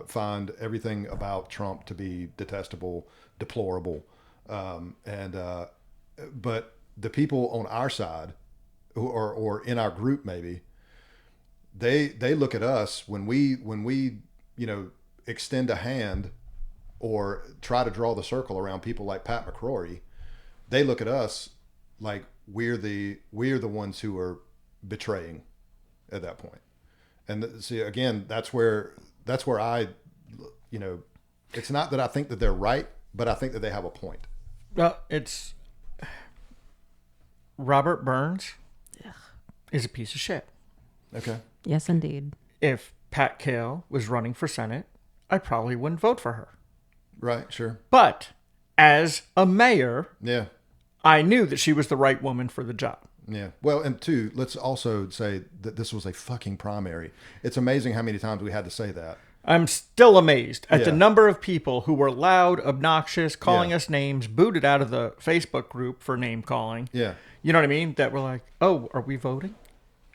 find everything about Trump to be detestable, deplorable, but the people on our side, or in our group maybe, they look at us when we extend a hand or try to draw the circle around people like Pat McCrory. They look at us like we're the ones who are betraying at that point. And see, again, that's where I, it's not that I think that they're right, but I think that they have a point. Well, it's Robert Burns is a piece of shit. Okay. Yes, indeed. If Pat Cale was running for Senate, I probably wouldn't vote for her. Right, sure. But as a mayor, Yeah. I knew that she was the right woman for the job. Yeah. Well, and two, let's also say that this was a fucking primary. It's amazing how many times we had to say that. I'm still amazed at the Yeah. number of people who were loud, obnoxious, calling Yeah. us names, booted out of the Facebook group for name calling. Yeah. You know what I mean? That were like, oh, are we voting?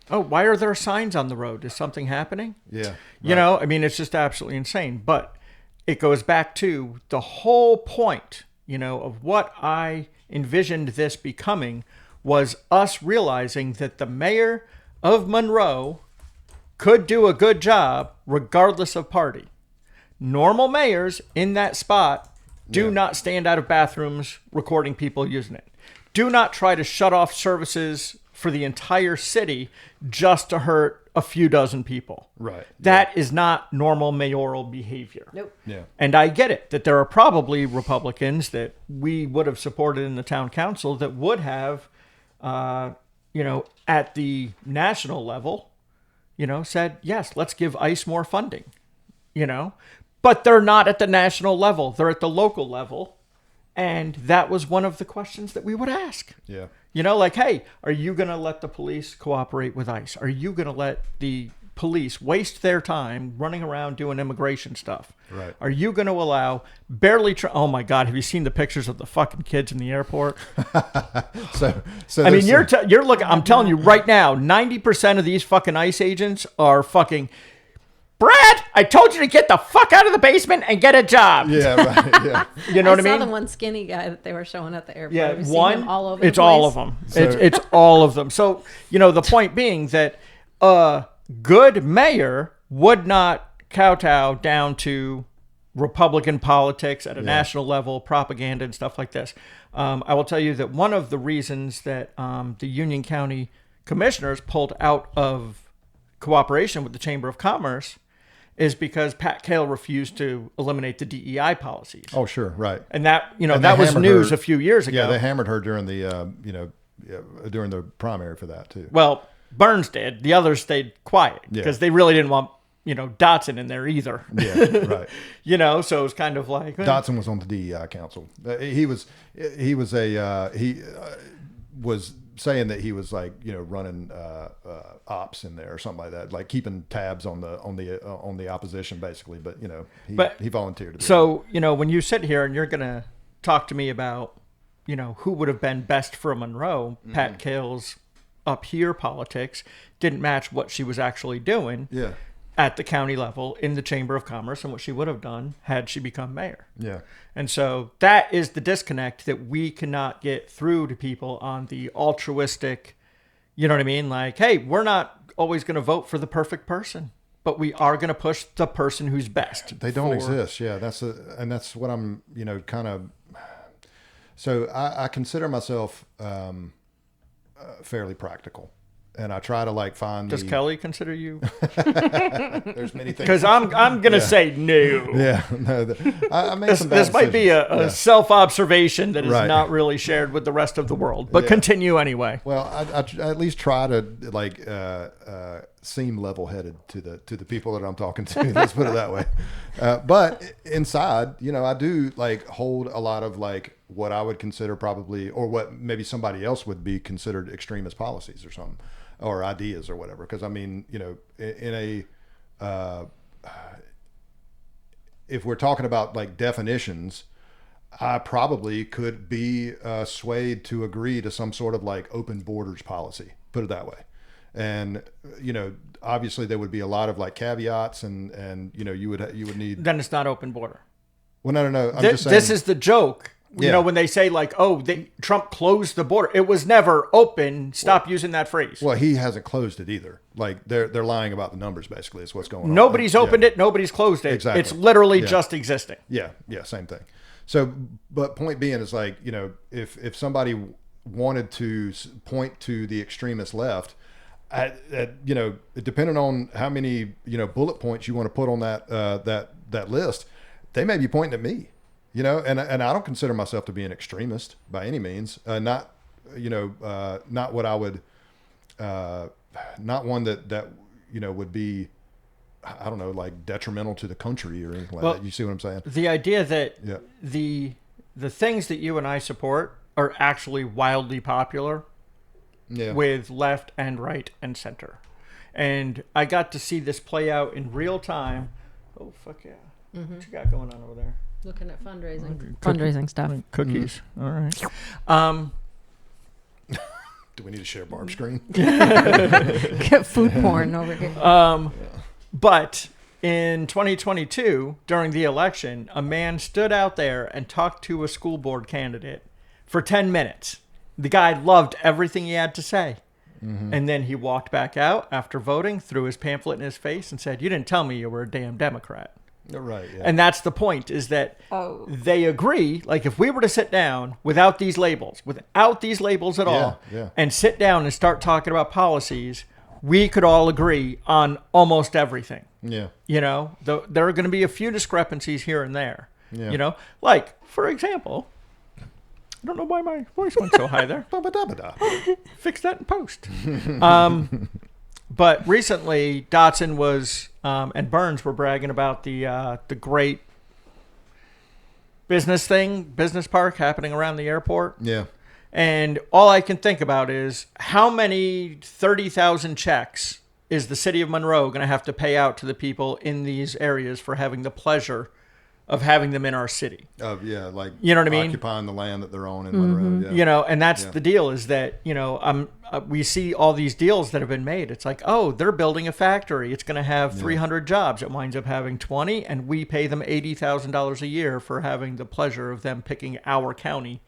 Oh, why are there signs on the road? Is something happening? Yeah. You know, I mean, it's just absolutely insane. But it goes back to the whole point, of what I envisioned this becoming was us realizing that the mayor of Monroe could do a good job regardless of party. Normal mayors in that spot do not stand out of bathrooms recording people using it. Do not try to shut off services for the entire city just to hurt a few dozen people. Right. That is not normal mayoral behavior. Nope. Yeah. And I get it that there are probably Republicans that we would have supported in the town council that would have, at the national level, said, yes, let's give ICE more funding, but they're not at the national level. They're at the local level. And that was one of the questions that we would ask. Yeah. Like, hey, are you going to let the police cooperate with ICE? Are you going to let the police waste their time running around doing immigration stuff? Right. Are you going to allow oh my God, have you seen the pictures of the fucking kids in the airport? So I mean, you're looking, I'm telling you right now, 90% of these fucking ICE agents are fucking, Brad, I told you to get the fuck out of the basement and get a job. Yeah, right. Yeah. You know what I saw mean? the one skinny guy that they were showing at the airport. Yeah, Have you seen one. him all over the It's place? all of them. So- It's all of them. So the point being that a good mayor would not kowtow down to Republican politics at a national level, propaganda and stuff like this. I will tell you that one of the reasons that the Union County commissioners pulled out of cooperation with the Chamber of Commerce is because Pat Cale refused to eliminate the DEI policies. Oh, sure. Right. And that, And that they was hammered news her- a few years ago. Yeah, they hammered her during the, during the primary for that too. Well, Burns did. The others stayed quiet because they really didn't want, Dotson in there either. Yeah, right. So it was kind of like Dotson was on the DEI council. He was saying that he was like, running ops in there or something like that, like keeping tabs on the opposition basically. But he volunteered to do So when you sit here and you're gonna talk to me about who would have been best for Monroe, Pat Cale's up here politics didn't match what she was actually doing. Yeah. At the county level in the Chamber of Commerce and what she would have done had she become mayor. Yeah. And so that is the disconnect that we cannot get through to people on the altruistic, you know what I mean? Like, hey, we're not always going to vote for the perfect person, but we are going to push the person who's best. They don't exist. Yeah. That's what I'm, kind of, so I consider myself fairly practical. And I try to find. Does Kelly consider you? There's many things. Because I'm gonna say no. Yeah, no. I made some bad This might be decisions. a self-observation that is Right. not really shared with the rest of the world. But continue anyway. Well, I at least try to seem level-headed to the people that I'm talking to. Let's put it that way. But inside, I do hold a lot of what I would consider probably, or what maybe somebody else would be considered extremist policies or something, or ideas or whatever. Because I mean, in a if we're talking about definitions, I probably could be swayed to agree to some sort of open borders policy, put it that way. And, obviously there would be a lot of caveats and you would need. Then it's not open border. Well, no. I'm This, just saying. this is the joke You know, when they say like, oh, Trump closed the border, it was never open. Stop using that phrase. Well, he hasn't closed it either. Like they're lying about the numbers. Basically, is what's going on. Nobody's opened it. Nobody's closed it. Exactly. It's literally just existing. Yeah, same thing. So, but point being is like, you know, if somebody wanted to point to the extremist left, you know, depending on how many, you know, bullet points you want to put on that list, they may be pointing at me, you know, and I don't consider myself to be an extremist by any means. Not, you know, not what I would, not one that you know would be, I don't know, like detrimental to the country or anything like that. You see what I'm saying? The idea that the things that you and I support are actually wildly popular with left and right and center. And I got to see this play out in real time. Oh, fuck yeah. What you got going on over there? Looking at fundraising stuff. Cookies. All right. Do we need to share Barb's screen? Get food porn over here. But in 2022, during the election, a man stood out there and talked to a school board candidate for 10 minutes. The guy loved everything he had to say. And then he walked back out after voting, threw his pamphlet in his face and said, "You didn't tell me you were a damn Democrat." Right. Yeah. And that's the point, is that they agree. Like, if we were to sit down without these labels at all, and sit down and start talking about policies, we could all agree on almost everything. Yeah. You know, there are going to be a few discrepancies here and there. Yeah. You know, like, for example, I don't know why my voice went so high there. Fix that in post. But recently, Dotson was and Burns were bragging about the great business park happening around the airport. Yeah. And all I can think about is how many 30,000 checks is the city of Monroe going to have to pay out to the people in these areas for having the pleasure of having them in our city. Like, you know what I mean? Occupying the land that they're on in Monroe. Yeah. You know, and that's the deal, is that, you know, we see all these deals that have been made. It's like, oh, they're building a factory. It's going to have 300 jobs. It winds up having 20, and we pay them $80,000 a year for having the pleasure of them picking our county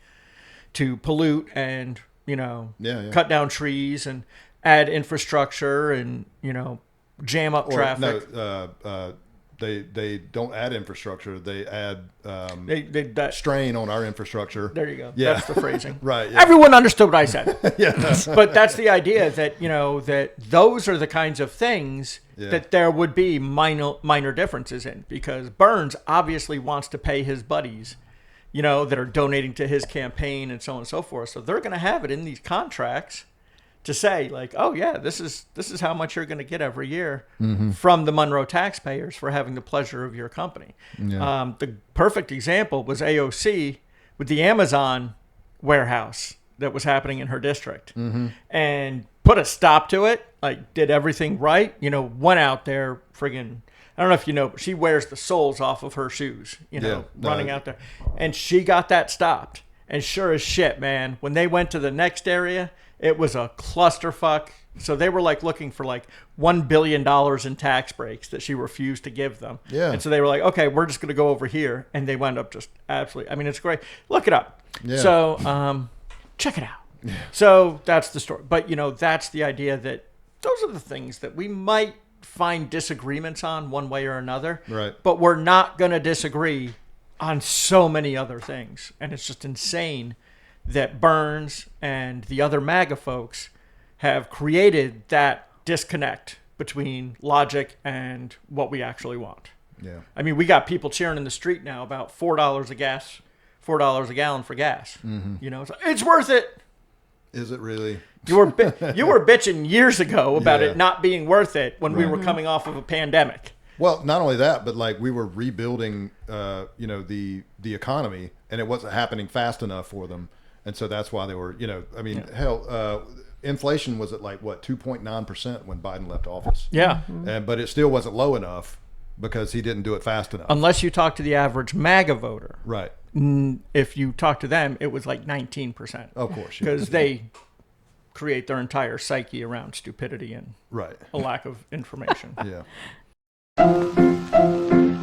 to pollute and, you know, cut down trees and add infrastructure and, you know, jam up traffic. No, they don't add infrastructure. They add that strain on our infrastructure. There you go. Yeah. That's the phrasing. Right. Yeah. Everyone understood what I said. Yeah. But that's the idea, that, you know, that those are the kinds of things that there would be minor differences in, because Burns obviously wants to pay his buddies, you know, that are donating to his campaign and so on and so forth. So they're going to have it in these contracts to say, like, oh yeah, this is how much you're going to get every year from the Monroe taxpayers for having the pleasure of your company. Yeah. The perfect example was AOC with the Amazon warehouse that was happening in her district, and put a stop to it. Like, did everything right. You know, went out there, friggin', I don't know if you know, but she wears the soles off of her shoes, you know, running out there, and she got that stopped. And sure as shit, man, when they went to the next area, it was a clusterfuck. So they were like looking for like $1 billion in tax breaks that she refused to give them. Yeah. And so they were like, okay, we're just going to go over here. And they wound up just absolutely, I mean, it's great. Look it up. Yeah. So check it out. Yeah. So that's the story. But, you know, that's the idea, that those are the things that we might find disagreements on one way or another. Right. But we're not going to disagree on so many other things. And it's just insane that Burns and the other MAGA folks have created that disconnect between logic and what we actually want. Yeah. I mean, we got people cheering in the street now about $4 a gallon for gas. You know, it's worth it. Is it really? You were bitching years ago about it not being worth it when we were coming off of a pandemic. Well, not only that, but like we were rebuilding, you know, the economy, and it wasn't happening fast enough for them. And so that's why they were, you know, I mean, hell, inflation was at like, what, 2.9% when Biden left office. Yeah. But it still wasn't low enough because he didn't do it fast enough. Unless you talk to the average MAGA voter. Right. If you talk to them, it was like 19%. Of course. Because they create their entire psyche around stupidity and a lack of information. Yeah.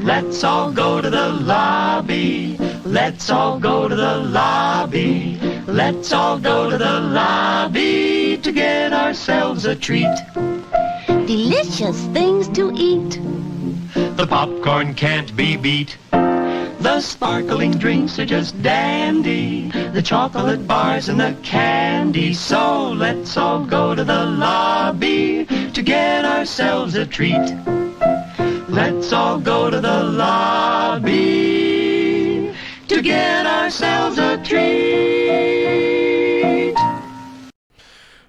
Let's all go to the lobby. Let's all go to the lobby. Let's all go to the lobby to get ourselves a treat. Delicious things to eat. The popcorn can't be beat. The sparkling drinks are just dandy. The chocolate bars and the candy. So let's all go to the lobby to get ourselves a treat. Let's all go to the lobby to get ourselves a treat.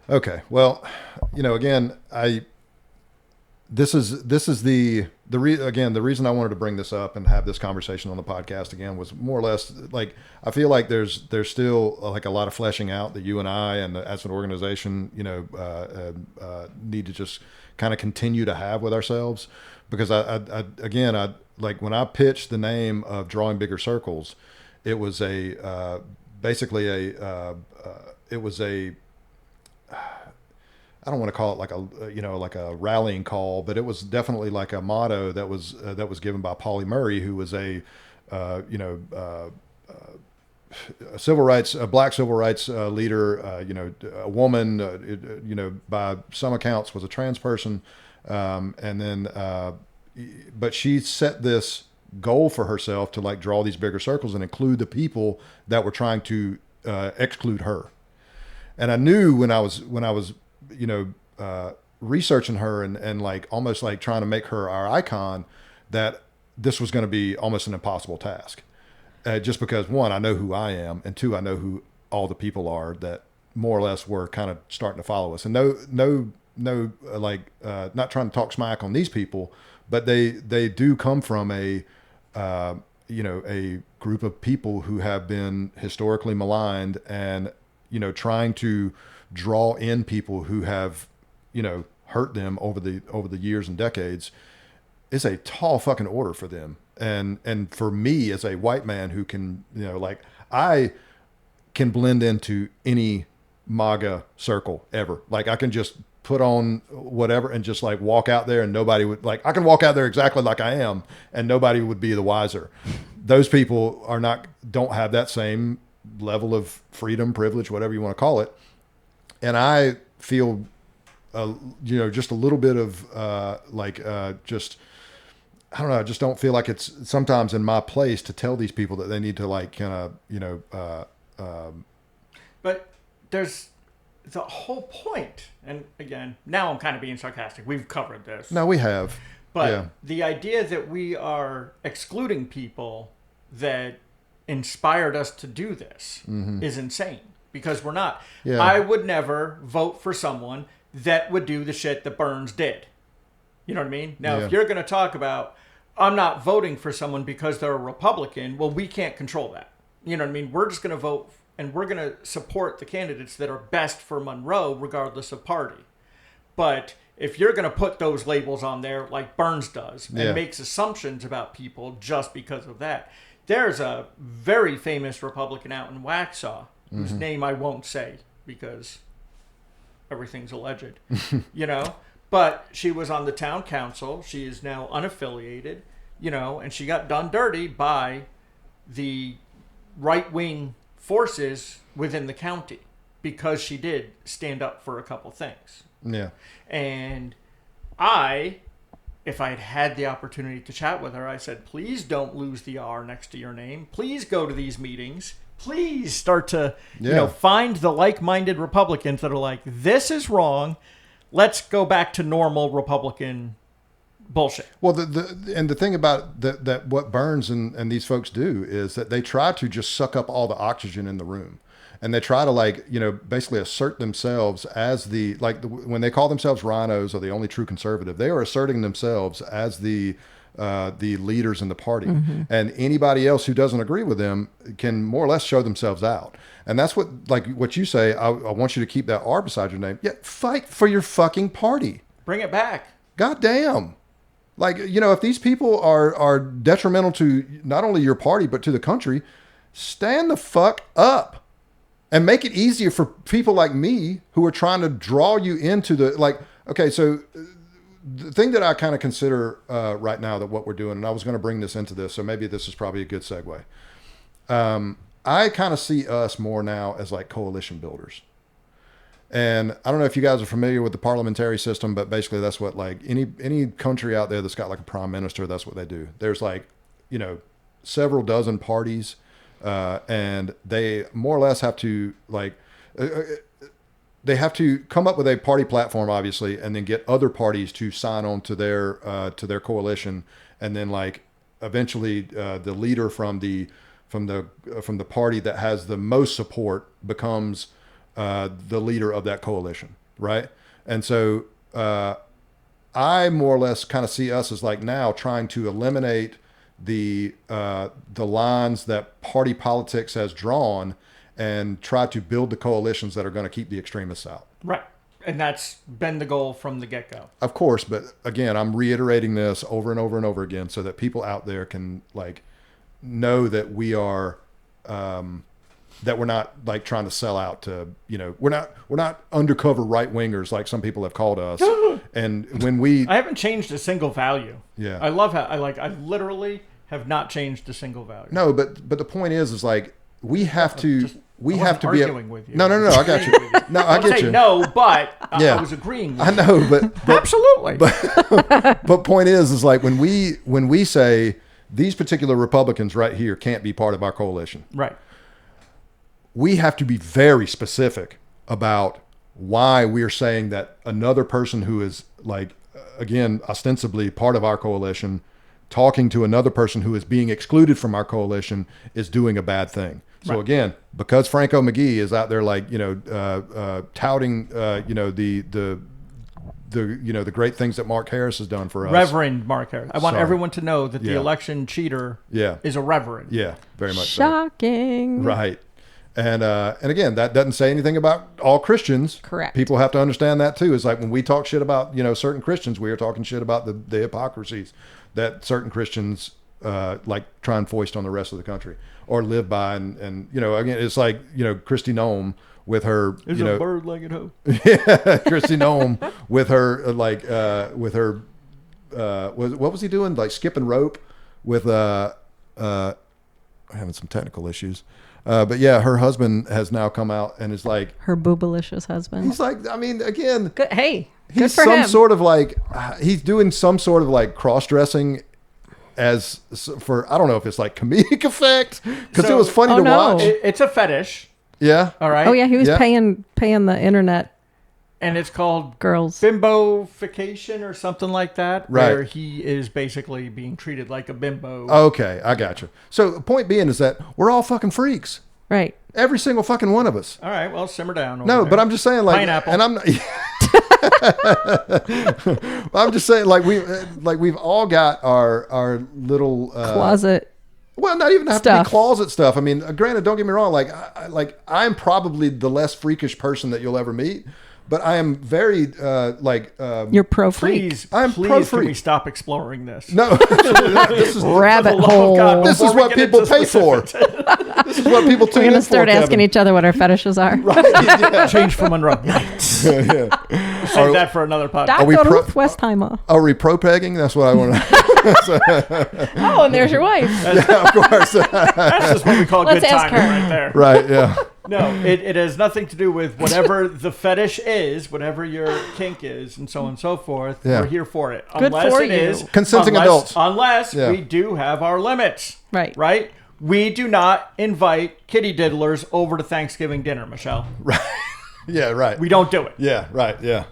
Okay, well, again, this is the reason I wanted to bring this up and have this conversation on the podcast again was more or less like I feel like there's still like a lot of fleshing out that you and I and as an organization need to just kind of continue to have with ourselves, because I like when I pitched the name of Drawing Bigger Circles, it was I don't want to call it like a rallying call, but it was definitely like a motto that was given by Pauli Murray, who was a black civil rights leader, a woman, by some accounts was a trans person, and then but she set this goal for herself to like draw these bigger circles and include the people that were trying to exclude her. And I knew when I was researching her and like almost like trying to make her our icon, that this was going to be almost an impossible task. Just because, one, I know who I am, and two, I know who all the people are that more or less were kind of starting to follow us. And not trying to talk smack on these people, but they do come from a group of people who have been historically maligned and, trying to draw in people who have, hurt them over the years and decades is a tall fucking order for them. And for me as a white man who can, I can blend into any MAGA circle ever. Like I can just put on whatever and just like walk out there and nobody would I can walk out there exactly like I am and nobody would be the wiser. Those people don't have that same level of freedom, privilege, whatever you want to call it. And I feel, just a little bit of I don't know. I just don't feel like it's sometimes in my place to tell these people that they need to But there's the whole point. And again, now I'm kind of being sarcastic. We've covered this. No, we have. But yeah. The idea that we are excluding people that inspired us to do this is insane, because we're not. Yeah. I would never vote for someone that would do the shit that Burns did. You know what I mean? Now, if you're going to talk about, I'm not voting for someone because they're a Republican, well, we can't control that. You know what I mean? We're just going to vote and we're going to support the candidates that are best for Monroe, regardless of party. But if you're going to put those labels on there like Burns does and makes assumptions about people just because of that, there's a very famous Republican out in Waxhaw whose name I won't say because everything's alleged, But she was on the town council. She is now unaffiliated, and she got done dirty by the right-wing forces within the county because she did stand up for a couple things. Yeah. And if I had had the opportunity to chat with her, I said, please don't lose the R next to your name. Please go to these meetings. Please start to, find the like-minded Republicans that are like, this is wrong. Let's go back to normal Republican bullshit. Well, the thing about that what Burns and these folks do is that they try to just suck up all the oxygen in the room. And they try to basically assert themselves as when they call themselves rhinos or the only true conservative, they are asserting themselves as the leaders in the party. And anybody else who doesn't agree with them can more or less show themselves out. And that's what you say. I want you to keep that R beside your name. Yeah, fight for your fucking party. Bring it back. God damn. If these people are detrimental to not only your party, but to the country, stand the fuck up. And make it easier for people like me who are trying to draw you into so the thing that I kind of consider right now that what we're doing, and I was going to bring this into this, so maybe this is probably a good segue. I kind of see us more now as like coalition builders. And I don't know if you guys are familiar with the parliamentary system, but basically that's what like any country out there that's got like a prime minister, that's what they do. There's like, several dozen parties, and they more or less have to like, they have to come up with a party platform, obviously, and then get other parties to sign on to their coalition, and then like eventually the leader from the party that has the most support becomes the leader of that coalition, right? And so I more or less kind of see us as like now trying to eliminate the lines that party politics has drawn and try to build the coalitions that are going to keep the extremists out. Right. And that's been the goal from the get-go. Of course, but again, I'm reiterating this over and over and over again so that people out there can like know that we are that we're not like trying to sell out to, we're not undercover right wingers like some people have called us. And when I haven't changed a single value. Yeah. I love how I literally have not changed a single value. No, but the point is like we have to be arguing with you. No, I got you. No, I get you. No, but yeah. I was agreeing with I know, but absolutely. But point is like when we say these particular Republicans right here can't be part of our coalition. Right. We have to be very specific about why we're saying that another person who is like, again, ostensibly part of our coalition, talking to another person who is being excluded from our coalition is doing a bad thing. So right. Again, because Franco McGee is out there like, touting, the great things that Mark Harris has done for us. Reverend Mark Harris. I want Sorry. everyone to know that the election cheater is a reverend. Yeah, very much Shocking. so. Right. And again, that doesn't say anything about all Christians. Correct. People have to understand that too. It's like when we talk shit about, certain Christians, we are talking shit about the hypocrisies that certain Christians like try and foist on the rest of the country or live by. And again, it's like, Christy Nome with her, Is a bird-legged hoe. Yeah, Christy Nome with her, what was he doing? Like skipping rope with, having some technical issues. But yeah, her husband has now come out and is like her boobalicious husband. He's like, I mean, again, good. Hey, he's good for him. sort of like he's doing some sort of like cross-dressing as for I don't know if it's like comedic effect because it was funny to watch. It's a fetish. Yeah. All right. Oh yeah, he was paying the internet. And it's called girls bimbofication or something like that, right. Where he is basically being treated like a bimbo. Okay, I got you. So the point being is that we're all fucking freaks. Right. Every single fucking one of us. All right, well, simmer down. No, there. But I'm just saying like pineapple. And I'm not I'm just saying like we've all got our little closet. Well, not even have to be closet stuff. I mean, granted, don't get me wrong. Like I'm probably the less freakish person that you'll ever meet. But I am very you're pro freak. I'm pro freak. Can we stop exploring this? No, this is rabbit hole. God, this is what people pay for. This is what people tune in for. We're gonna start asking each other what our fetishes are. Right? Yeah. Change from Monroe. Yeah. Save that for another podcast. Dr. Ruth Westheimer. Are we pro pegging? That's what I want to. Oh, and there's your wife. Yeah, of course. That's just what we call Let's good ask timing her. right there. Right. Yeah. No, it has nothing to do with whatever the fetish is, whatever your kink is, and so on and so forth. Yeah. We're here for it. Good unless for it you. is Consenting adults. Unless we do have our limits. Right. Right? We do not invite kitty diddlers over to Thanksgiving dinner, Michelle. Right. Yeah, right. We don't do it. Yeah, right. Yeah.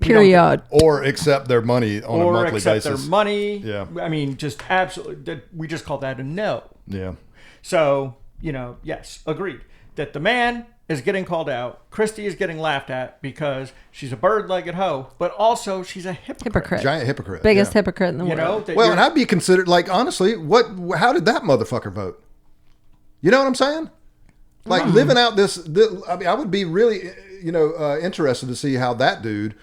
Period. Or accept their money on a monthly basis. Or accept their money. Yeah. I mean, just absolutely. We just call that a no. Yeah. So, yes, agreed. That the man is getting called out. Christy is getting laughed at because she's a bird-legged hoe, but also she's a hypocrite. Giant hypocrite. Biggest hypocrite in the world. Well, and I'd be considered, like, honestly, how did that motherfucker vote? You know what I'm saying? Like, living out this, I mean, I would be really, interested to see how that dude,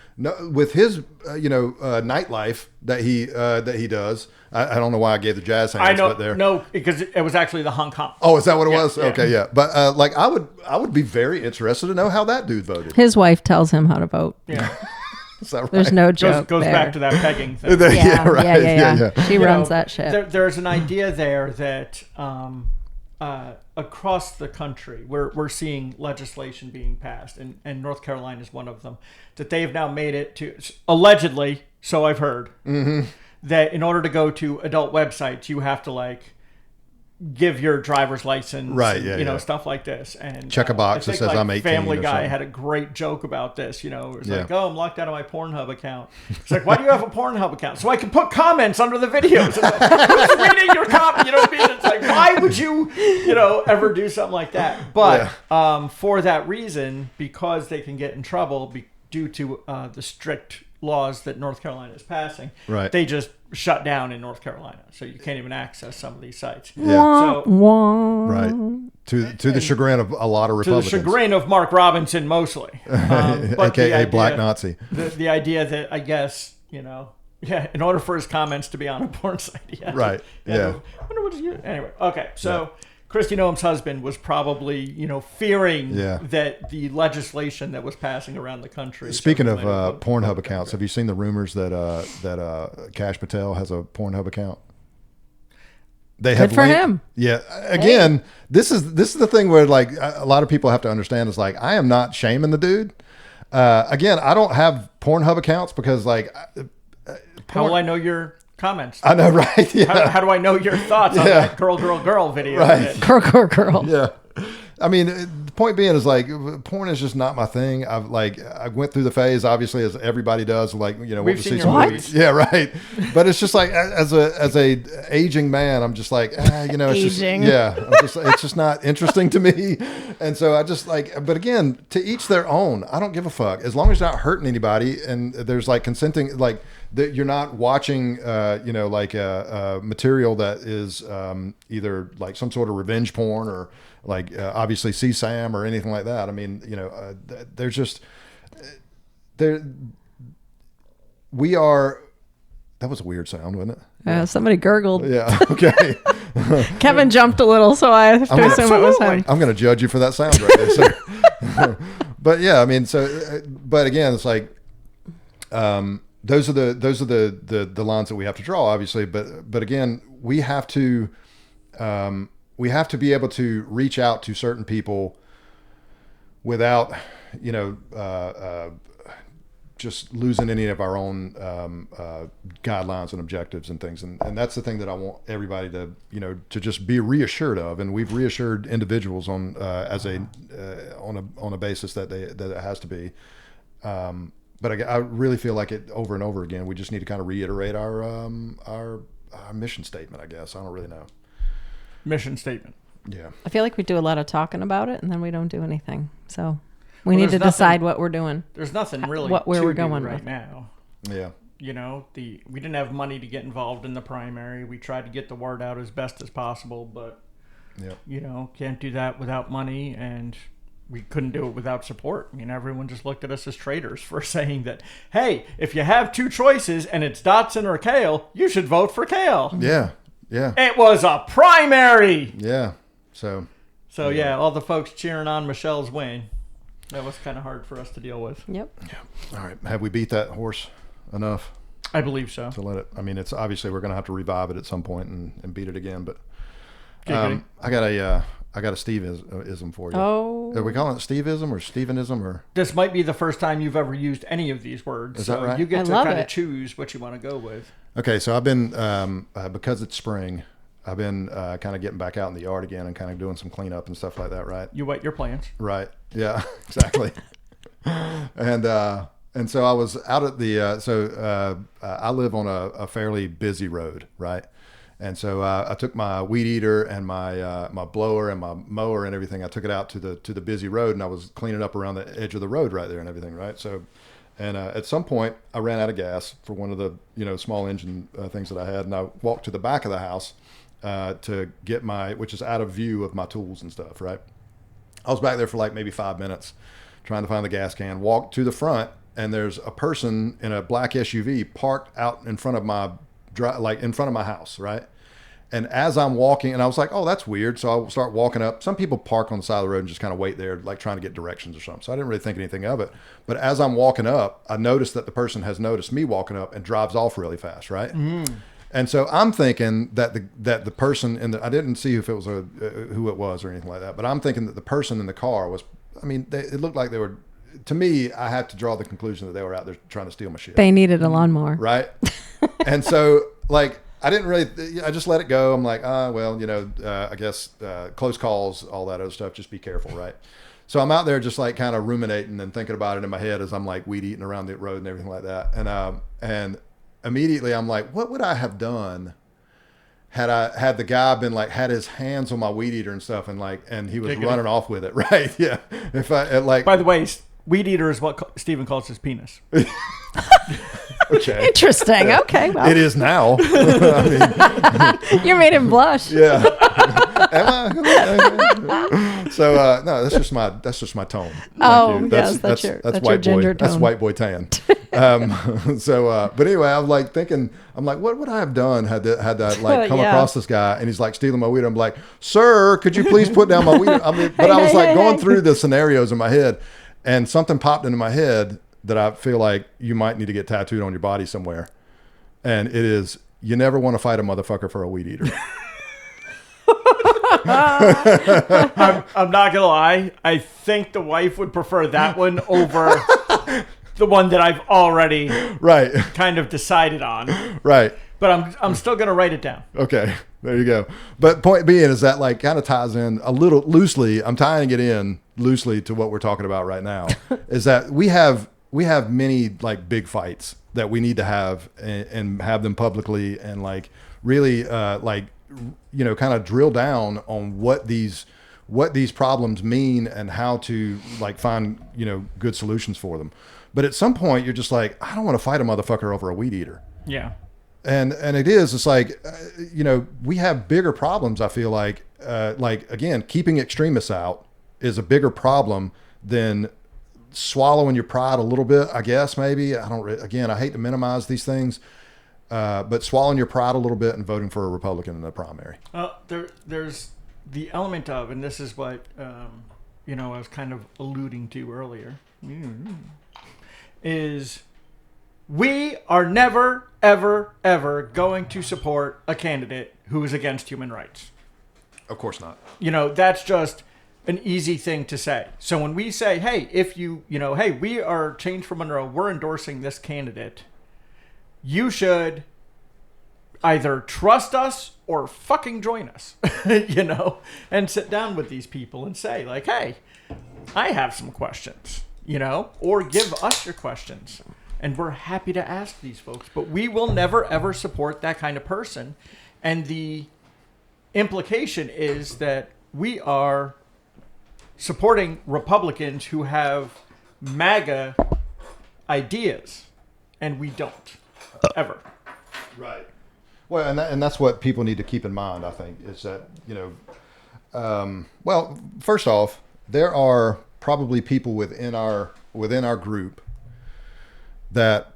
with his, nightlife that he does. I don't know why I gave the jazz hands. I know, but there. no, because it was actually the hunk hump. Oh, is that what it was? Yeah. Okay, yeah. But I would be very interested to know how that dude voted. His wife tells him how to vote. Yeah. Is that right? There's no joke goes there. back to that pegging thing. Yeah, right. yeah. She You runs know, that shit. There's an idea there that across the country, we're seeing legislation being passed, and North Carolina is one of them, that they've now made it to, allegedly, so I've heard, that in order to go to adult websites, you have to like give your driver's license, Right, and, yeah, you know, yeah. stuff like this, and Check a box I that think, says I'm 18 Family or Guy something. had a great joke about this. You know, it was Yeah. like, "Oh, I'm locked out of my Pornhub account." It's like, "Why do you have a Pornhub account?" "So I can put comments under the videos." It's like, who's reading your comment? You know what I mean? It's like, why would you, you know, ever do something like that? But for that reason, because they can get in trouble due to the strict laws that North Carolina is passing, Right. they just shut down in North Carolina, so you can't even access some of these sites. Yeah. So, Right. To the chagrin of a lot of to the Republicans. chagrin of Mark Robinson, mostly, but the AKA idea- Black Nazi. The idea that, I guess, you know, in order for his comments to be on a porn site, Right, yeah. I wonder what you. Anyway, okay, so. Christy Noem's husband was probably, you know, fearing that the legislation that was passing around the country. Speaking of Pornhub accounts, have you seen the rumors that Kash Patel has a Pornhub account? They Good for him. Yeah. Again, this is the thing where like a lot of people have to understand is like I am not shaming the dude. Again, I don't have Pornhub accounts because like. How will I know your comments? I know, right? Yeah. How do I know your thoughts on that girl video? Right. Girl. Yeah. I mean, the point being is like porn is just not my thing. I went through the phase, obviously, as everybody does. Like, you know, We've want to seen see your some movies. movies. Yeah, right. But it's just like as a aging man, I'm just like, you know, it's Aging. it's just not interesting to me. And so I just like, but again, to each their own. I don't give a fuck as long as you're not hurting anybody and there's like consenting, like that you're not watching, you know, like material that is either like some sort of revenge porn or like obviously CSAM or anything like that. I mean, you know, there's just we are. That was a weird sound, wasn't it? Somebody gurgled. Yeah. Okay. Kevin jumped a little, so I have to assume it was him. I'm going to judge you for that sound right there. So. But yeah, I mean, so, but again, it's like, those are the lines that we have to draw, obviously. But again, we have to be able to reach out to certain people without, you know, just losing any of our own guidelines and objectives and things. And that's the thing that I want everybody to, you know, to just be reassured of. And we've reassured individuals on on a basis that it has to be. But I really feel like it over and over again. We just need to kind of reiterate our mission statement, I guess. I don't really know. Mission statement. Yeah. I feel like we do a lot of talking about it, and then we don't do anything. So we need to there's decide nothing- what we're doing. There's nothing really where to we're do going right with. now. Yeah. You know, we didn't have money to get involved in the primary. We tried to get the word out as best as possible, but Yeah. you know, can't do that without money, and we couldn't do it without support. I mean, everyone just looked at us as traitors for saying that, hey, if you have two choices and it's Dotson or Kale, you should vote for Kale. Yeah. Yeah. It was a primary. Yeah. So Yeah, all the folks cheering on Michelle's win. That was kind of hard for us to deal with. Yep. all right. Have we beat that horse enough I believe so. to let it? I mean, it's obviously we're going to have to revive it at some point and beat it again. But Giggity. I got a Steve-ism for you. Oh. Are we calling it Steve-ism or Stevenism or? This might be the first time you've ever used any of these words. Is that so right? you get I to love kind of it. choose what you want to go with. Okay, so I've been because it's spring. I've been kind of getting back out in the yard again and kind of doing some cleanup and stuff like that. Right. You wet your plants. Right. Yeah. Exactly. and so I was out at the I live on a fairly busy road, right? And so I took my weed eater and my blower and my mower and everything. I took it out to the busy road and I was cleaning up around the edge of the road right there and everything, right? So, and at some point I ran out of gas for one of the small engine things that I had, and I walked to the back of the house to get which is out of view of my tools and stuff, right? I was back there for like maybe 5 minutes trying to find the gas can, walked to the front, and there's a person in a black SUV parked out in front of my in front of my house, right? And as I'm walking, and I was like, oh, that's weird. So I'll start walking up. Some people park on the side of the road and just kind of wait there, like trying to get directions or something. So I didn't really think anything of it. But as I'm walking up, I noticed that the person has noticed me walking up and drives off really fast, right? And so I'm thinking that the person I didn't see if it was who it was or anything like that, but I'm thinking that the person in the car was, I mean, it looked like they were, to me, I have to draw the conclusion that they were out there trying to steal my shit. They needed a lawnmower. Right. And so, like, I didn't really, I just let it go. I'm like, well, I guess close calls, all that other stuff, just be careful, right? So I'm out there just like kind of ruminating and thinking about it in my head as I'm like weed eating around the road and everything like that. And immediately I'm like, what would I have done had the guy been like, had his hands on my weed eater and stuff and he was running off with it, right? Yeah. If I like, by the way, weed eater is what Stephen calls his penis. Okay. Interesting. Yeah. Okay. Well. It is now. I mean, you made him blush. Yeah. Am I? So no, that's just my tone. That's white your ginger boy. tone. That's white boy tan. But anyway, I'm like thinking, what would I have done had that like come across this guy and he's like stealing my weed? I'm like, sir, could you please put down my weed? I mean, but I was like going through the scenarios in my head, and something popped into my head that I feel like you might need to get tattooed on your body somewhere. And it is, you never want to fight a motherfucker for a weed eater. I'm not going to lie. I think the wife would prefer that one over the one that I've already kind of decided on. Right. But I'm still going to write it down. Okay. There you go. But point being is that like kind of ties in a little loosely. I'm tying it in loosely to what we're talking about right now is that we have many like big fights that we need to have and have them publicly and like really kind of drill down on what these problems mean and how to like find, good solutions for them. But at some point you're just like, I don't want to fight a motherfucker over a weed eater. Yeah. And it's like, we have bigger problems. I feel like again, keeping extremists out is a bigger problem than swallowing your pride a little bit, I guess, maybe. I hate to minimize these things, but swallowing your pride a little bit and voting for a Republican in the primary. There's the element of, and this is what, I was kind of alluding to earlier, is we are never, ever, ever going to support a candidate who is against human rights. Of course not. That's just an easy thing to say. So when we say, hey, hey, we are Change for Monroe, we're endorsing this candidate, you should either trust us or fucking join us, and sit down with these people and say like, hey, I have some questions, or give us your questions. And we're happy to ask these folks, but we will never, ever support that kind of person. And the implication is that we are supporting Republicans who have MAGA ideas, and we don't, ever. Right. Well, and that's what people need to keep in mind, I think, is that, well, first off, there are probably people within our group that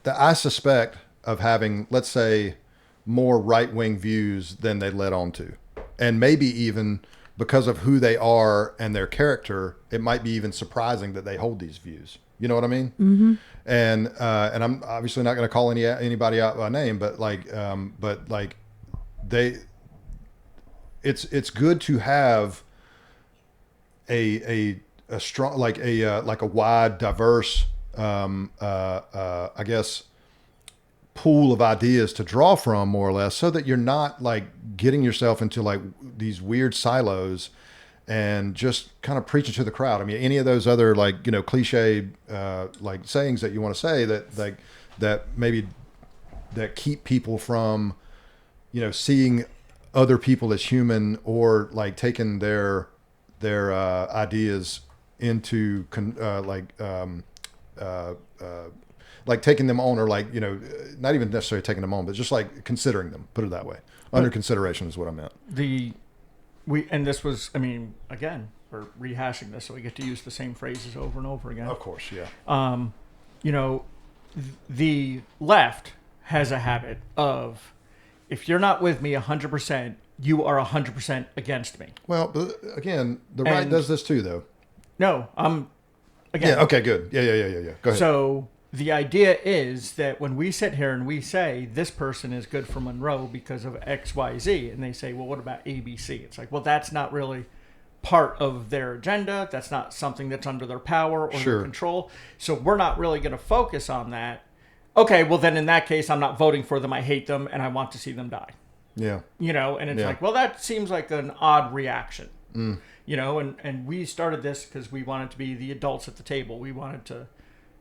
I suspect of having, let's say, more right-wing views than they let on to. And maybe even because of who they are and their character, it might be even surprising that they hold these views. You know what I mean? Mm-hmm. And I'm obviously not going to call anybody out by name, but it's good to have a strong, like a wide, diverse, I guess, pool of ideas to draw from, more or less, so that you're not like getting yourself into like these weird silos and just kind of preaching to the crowd. I mean, any of those other like, cliche like sayings that you want to say that maybe that keep people from, seeing other people as human, or like taking their ideas into like taking them on, or like, not even necessarily taking them on, but just like considering them, put it that way. Under consideration is what I meant. And this was, I mean, again, we're rehashing this, so we get to use the same phrases over and over again. Of course, yeah. The left has a habit of if you're not with me 100%, you are 100% against me. Well, but again, the right And- does this too, though. No, again. Yeah. Okay. Good. Yeah. Go ahead. So the idea is that when we sit here and we say this person is good for Monroe because of X, Y, Z, and they say, well, what about ABC? It's like, well, that's not really part of their agenda. That's not something that's under their power or Sure. their control. So we're not really going to focus on that. Okay, well, then in that case, I'm not voting for them. I hate them and I want to see them die. Yeah. You know, and it's Yeah. like, well, that seems like an odd reaction. You know, and we started this because we wanted to be the adults at the table. We wanted to,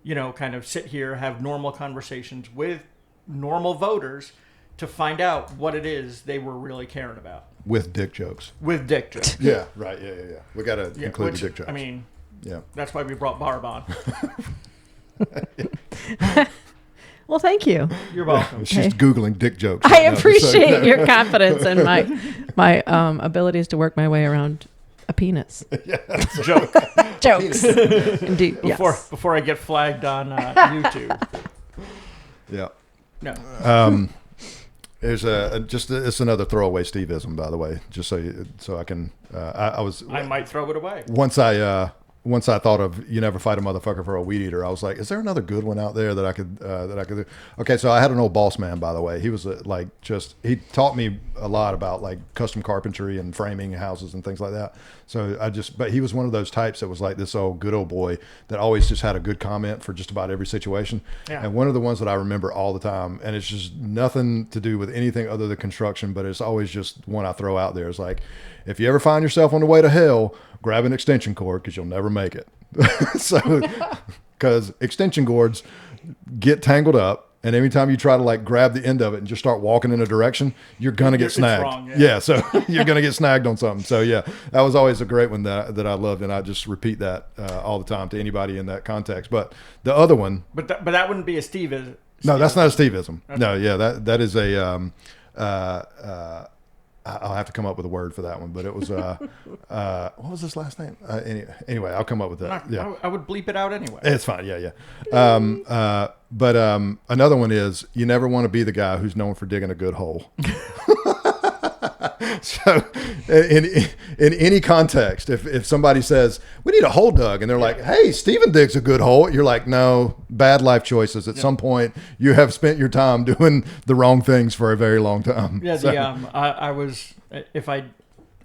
you know, kind of sit here, have normal conversations with normal voters to find out what it is they were really caring about. With dick jokes. With dick jokes. Yeah. Right. Yeah. We got to Yeah, include which, the dick jokes. I mean, yeah. that's why we brought Barb on. Well, thank you. You're welcome. She's Googling dick jokes. I right now, so- appreciate your confidence in my abilities to work my way around a penis. Joke. Jokes. Indeed. Before I get flagged on YouTube. Yeah. No. There's it's another throwaway Steveism, by the way, just so I can. I might throw it away. Once I thought of you never fight a motherfucker for a weed eater, I was like, is there another good one out there that I could do? Okay, so I had an old boss man, by the way. He was he taught me a lot about like custom carpentry and framing houses and things like that. So but he was one of those types that was like this good old boy that always just had a good comment for just about every situation. Yeah. And one of the ones that I remember all the time, and it's just nothing to do with anything other than construction, but it's always just one I throw out there. It's like, if you ever find yourself on the way to hell, grab an extension cord because you'll never make it. So, because extension cords get tangled up, and every time you try to like grab the end of it and just start walking in a direction, you're gonna get It's snagged. wrong, yeah. So you're gonna get snagged on something. So yeah, that was always a great one that I loved, and I just repeat that all the time to anybody in that context. But the other one, But that wouldn't be a Steve, is it? no, that's not a Steveism. Okay. No, yeah, that is a I'll have to come up with a word for that one, but it was what was his last name? Anyway, I'll come up with that. Yeah, I would bleep it out anyway. it's fine. Yeah. But another one is you never want to be the guy who's known for digging a good hole. So in any context, if somebody says we need a hole dug and they're like, hey, Steven digs a good hole, you're like, no, bad life choices. At some point you have spent your time doing the wrong things for a very long time. Yeah, So- I was,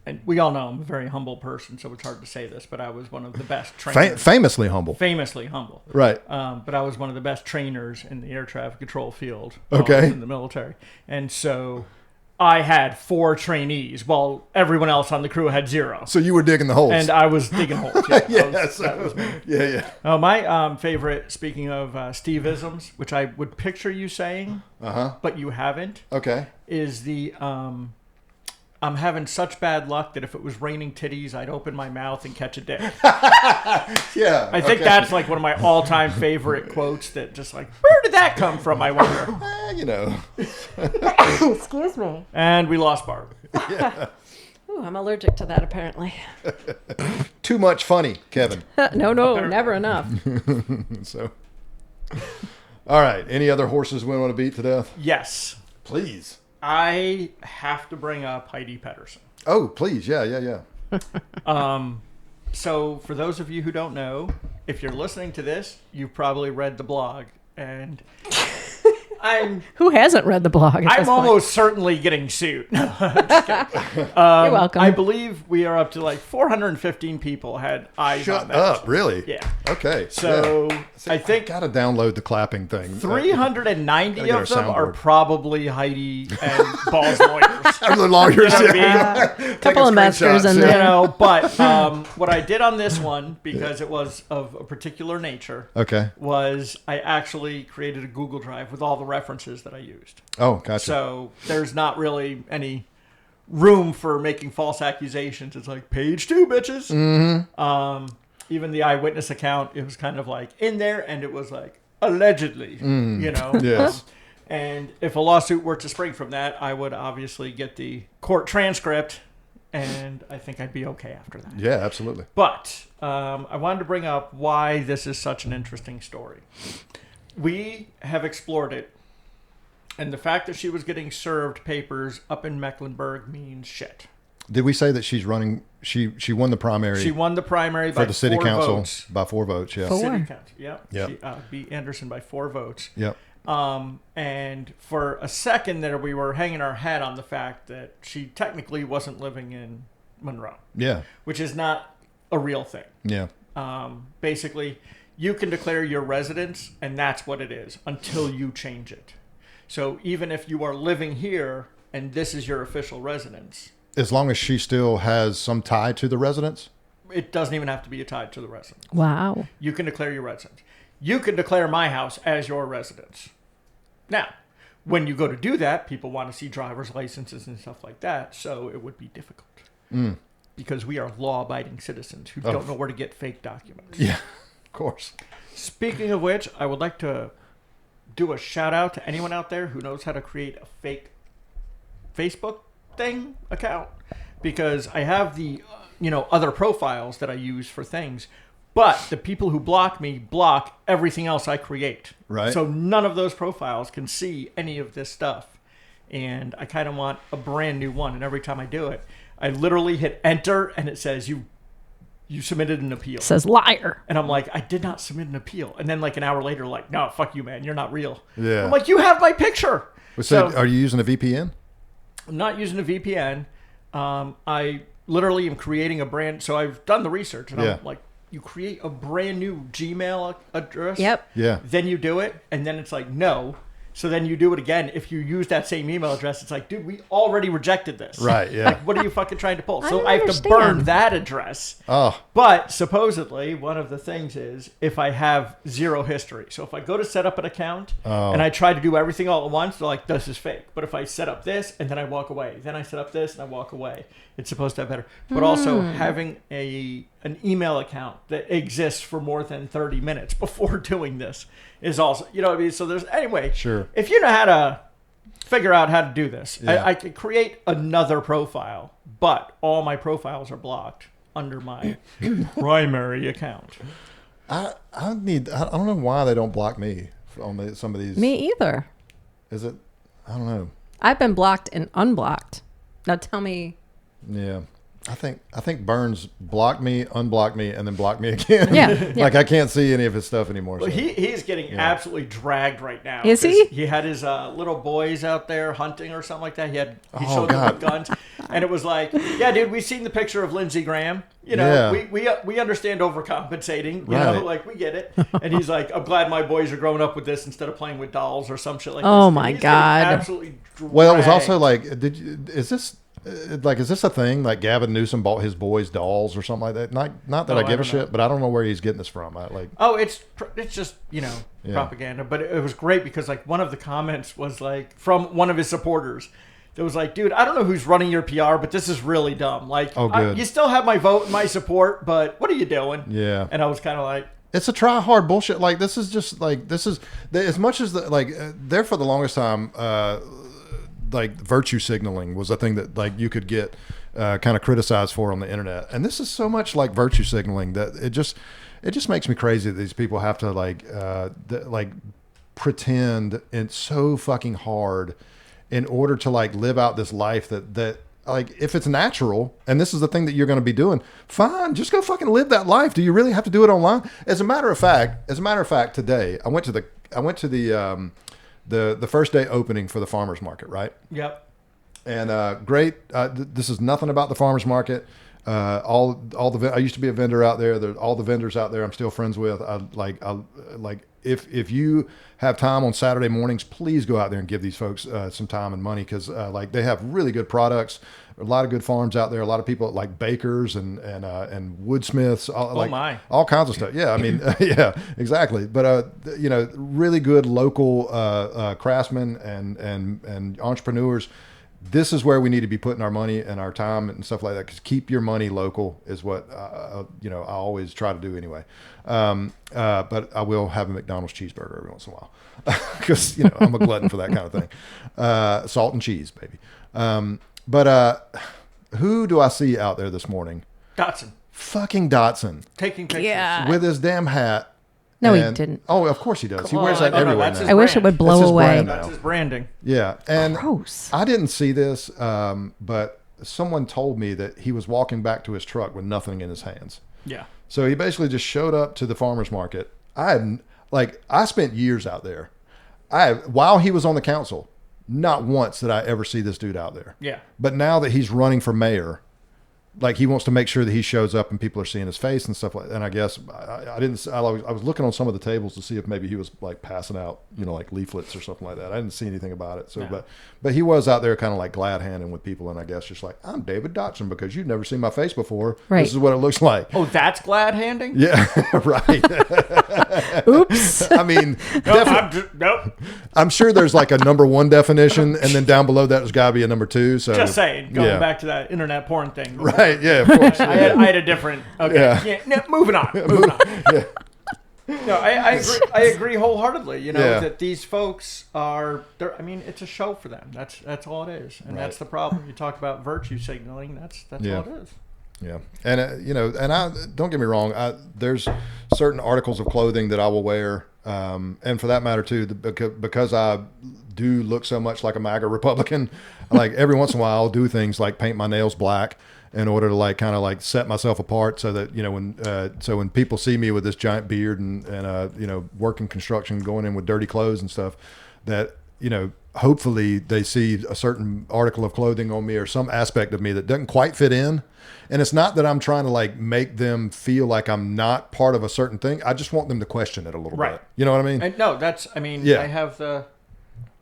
and we all know I'm a very humble person, so it's hard to say this, but I was one of the best trainers. famously humble. Famously humble. Right. But I was one of the best trainers in the air traffic control field while I Okay. was in the military. And so I had 4 trainees while everyone else on the crew had 0. So you were digging the holes. And I was digging holes. Yeah, yeah, that was me. yeah. Oh, my favorite, speaking of Steve-isms, which I would picture you saying, but you haven't, Okay. is the I'm having such bad luck that if it was raining titties, I'd open my mouth and catch a dick. Yeah. I think that's like one of my all-time favorite quotes that just like, where did that come from, I wonder? you know. Excuse me. And we lost Barb. Ooh, I'm allergic to that apparently. Too much funny, Kevin. No, never enough. So. All right. Any other horses we want to beat to death? Yes. Please. I have to bring up Heidi Pedersen. Oh, please. Yeah. So for those of you who don't know, if you're listening to this, you've probably read the blog, and Who hasn't read the blog? I'm almost certainly getting sued. No, I'm just kidding. You're welcome. I believe we are up to like 415 people had eyes on Shut that. up. Really? Yeah. Okay. So yeah. I think Gotta download the clapping thing. 390 Gotta get of them our are soundboard. probably Heidi and Ball's lawyers. The lawyers. You know what I yeah. mean? couple of masters in screenshots, You there. know, but what I did on this one, because it was of a particular nature, Okay. was I actually created a Google Drive with all the references that I used. Oh, gotcha. So there's not really any room for making false accusations. It's like page 2, bitches. Mm-hmm. Even the eyewitness account, it was kind of like in there, and it was like allegedly, you know. Yes. And if a lawsuit were to spring from that, I would obviously get the court transcript, and I think I'd be okay after that. Yeah, absolutely. But I wanted to bring up why this is such an interesting story. We have explored it And the fact that she was getting served papers up in Mecklenburg means shit. Did we say that she's running? She won the primary. She won the primary for by the city 4 council votes. by 4 votes. Yeah. Four. City council. Yep. Yep. She beat Anderson by 4 votes. Yep. And for a second there, we were hanging our hat on the fact that she technically wasn't living in Monroe. Yeah. Which is not a real thing. Yeah. Basically, you can declare your residence, and that's what it is until you change it. So even if you are living here and this is your official residence, As long as she still has some tie to the residence. it doesn't even have to be tied to the residence. Wow. You can declare your residence. You can declare my house as your residence. Now, when you go to do that, people want to see driver's licenses and stuff like that, so it would be difficult. Because we are law-abiding citizens who don't know where to get fake documents. Yeah. Of course. Speaking of which, I would like to do a shout-out to anyone out there who knows how to create a fake Facebook account, because I have the other profiles that I use for things, but the people who block me block everything else I create. Right. So none of those profiles can see any of this stuff, and I kind of want a brand new one. And every time I do it, I literally hit enter, and it says you submitted an appeal. It says liar. And I'm like, I did not submit an appeal. And then like an hour later, like, no, fuck you, man, you're not real. Yeah. I'm like, you have my picture. So, are you using a VPN? I'm not using a VPN. I literally am creating a brand. So I've done the research, and Yeah. I'm like, you create a brand new Gmail address. Yep. Yeah. Then you do it, and then it's like, no. So then you do it again. If you use that same email address, it's like, dude, we already rejected this. Right, yeah. Like, what are you fucking trying to pull? I So don't I have understand. to burn that address. Oh. But supposedly, one of the things is if I have zero history. So if I go to set up an account and I try to do everything all at once, they're like, this is fake. But if I set up this and then I walk away, then I set up this and I walk away, it's supposed to have better. But also having an email account that exists for more than 30 minutes before doing this is also, you know what I mean? So there's, anyway, Sure. if you know how to figure out how to do this, Yeah. I could create another profile, but all my profiles are blocked under my primary account. I don't know why they don't block me on some of these. Me either. Is it? I don't know. I've been blocked and unblocked. Now tell me. Yeah. I think Burns blocked me, unblocked me, and then blocked me again. Yeah, yeah. Like I can't see any of his stuff anymore. Well, so. he's getting absolutely dragged right now. Is 'cause he? He had his little boys out there hunting or something like that. He Oh, showed them with God. guns, and it was like, yeah, dude, we've seen the picture of Lindsey Graham. You know, Yeah. we understand overcompensating. You Right. know, like we get it. And he's like, I'm glad my boys are growing up with this instead of playing with dolls or some shit like Oh, this. my He's getting God. Absolutely. Well, it was dragged. also like, is this a thing? Like Gavin Newsom bought his boys dolls or something like that? Not that Oh, I give I a don't know. shit, but I don't know where he's getting this from. Oh, it's just, Yeah. propaganda. But it was great because like one of the comments was like from one of his supporters. That was like, dude, I don't know who's running your PR, but this is really dumb. Like, Oh, good. you still have my vote and my support, but what are you doing? Yeah. And I was kind of like, It's a try hard bullshit. Like this is just like as much as there for the longest time. Like virtue signaling was a thing that like you could get kind of criticized for on the internet, and this is so much like virtue signaling that it just makes me crazy that these people have to like pretend it's so fucking hard in order to like live out this life that like if it's natural and this is the thing that you're going to be doing, fine, just go fucking live that life. Do you really have to do it online? As a matter of fact, today I went to the first day opening for the farmers market, right? yep. And great. This is nothing about the farmers market. I used to be a vendor out there. All the vendors out there I'm still friends with. If you have time on Saturday mornings, please go out there and give these folks some time and money because like they have really good products. A lot of good farms out there. A lot of people like bakers and woodsmiths. All kinds of stuff. Yeah, I mean, yeah, exactly. But really good local craftsmen and entrepreneurs. This is where we need to be putting our money and our time and stuff like that. Because keep your money local is what I always try to do anyway. But I will have a McDonald's cheeseburger every once in a while because I'm a glutton for that kind of thing. Salt and cheese, baby. But who do I see out there this morning? Dotson Fucking Dotson taking pictures. Yeah. with his damn hat. No, he And- didn't. Oh, of course he does. He wears that Oh, no, everywhere that's now. his I wish it brand. would blow That's his away. brand now. That's his branding. Yeah, and Gross. I didn't see this, but someone told me that he was walking back to his truck with nothing in his hands. Yeah. So he basically just showed up to the farmer's market. I spent years out there. While he was on the council, not once did I ever see this dude out there. Yeah. But now that he's running for mayor, like he wants to make sure that he shows up and people are seeing his face and stuff like that. And I guess I didn't. I was looking on some of the tables to see if maybe he was like passing out, like leaflets or something like that. I didn't see anything about it. So, No. but he was out there kind of like glad handing with people, and I guess just like, I'm David Dotson because you've never seen my face before. Right. This is what it looks like. Oh, that's glad handing? Yeah, right. Oops. I mean, Nope. I'm sure there's like a number one definition, and then down below that there's got to be a number two. So Just saying. Going yeah. back to that internet porn thing. Right? Yeah, of course. I had a different. Okay. Yeah. No, moving on. Moving on. Yeah. No, I agree. I agree wholeheartedly. Yeah. That these folks are. I mean, it's a show for them. That's all it is, and that's the problem. You talk about virtue signaling. That's Yeah. all it is. Yeah, and and I don't get me wrong. There's certain articles of clothing that I will wear, and for that matter too, because I do look so much like a MAGA Republican. Like every once in a while, I'll do things like paint my nails black in order to like kind of like set myself apart, so that when people see me with this giant beard and working construction, going in with dirty clothes and stuff, that hopefully they see a certain article of clothing on me or some aspect of me that doesn't quite fit in. And it's not that I'm trying to like make them feel like I'm not part of a certain thing. I just want them to question it a little Right. bit. You know what I mean? And no, that's. I mean, Yeah. I have the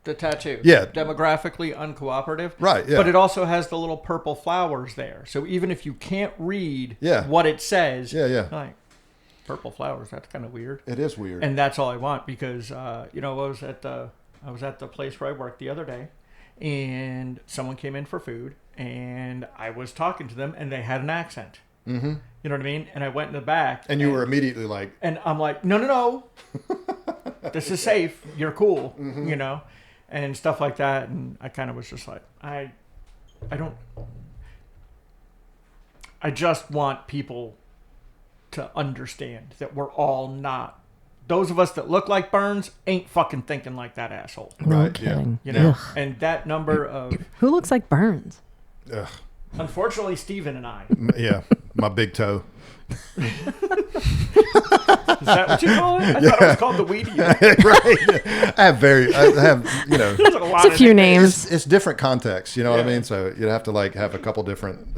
tattoo. Yeah. Demographically uncooperative. Right, yeah. But it also has the little purple flowers there. So even if you can't read Yeah. what it says, Yeah, yeah. like purple flowers. That's kind of weird. It is weird. And that's all I want because I was at the place where I worked the other day, and someone came in for food, and I was talking to them, and they had an accent. Mm-hmm. You know what I mean? And I went in the back, and you were immediately like, and I'm like, no, this is safe. You're cool, and stuff like that. And I kind of was just like, I just want people to understand that we're all not. Those of us that look like Burns ain't fucking thinking like that asshole. No Right, yeah. kidding. Ugh. Ugh. And that number of, Who looks like Burns? ugh, unfortunately, Steven and I. yeah, my big toe. Is that what you call it? I thought it was called the weedy. Right. I have There's a lot It's a few of names. it's different contexts. You know what I Yeah. mean? So you'd have to like have a couple different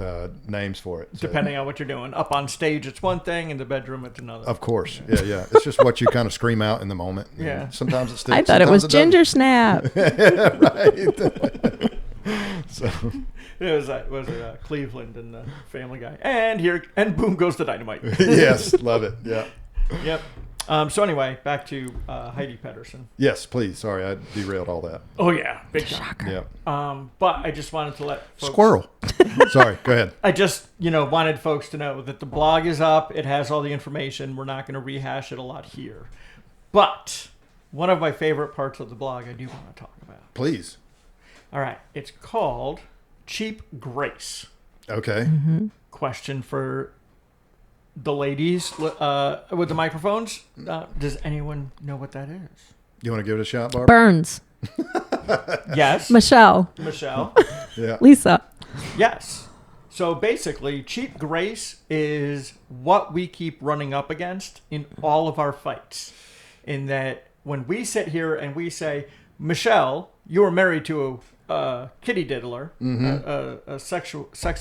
names for it. So, depending on what you're doing. Up on stage, it's one thing. In the bedroom, it's another. of course, yeah. It's just what you kind of scream out in the moment. You Yeah. know? Sometimes it sticks. I thought it was sometimes Ginger Snap. Right. So It was Cleveland and the Family Guy. And boom goes the dynamite. yes, love it. Yeah. Yep. So anyway, back to Heidi Pedersen. Yes, please. Sorry, I derailed all that. Oh yeah, big time. Shocker. Yeah. But I just wanted to let folks, Squirrel. Sorry, go ahead. I just wanted folks to know that the blog is up. It has all the information. We're not going to rehash it a lot here. But one of my favorite parts of the blog I do want to talk about. Please. All right, it's called Cheap Grace. Okay. Question for the ladies with the microphones. Does anyone know what that is? You want to give it a shot, Barb? Burns. Yes. Michelle. Michelle. Yeah. Lisa. Yes. So basically, cheap grace is what we keep running up against in all of our fights. In that when we sit here and we say, Michelle, you were married to a kitty diddler, a sex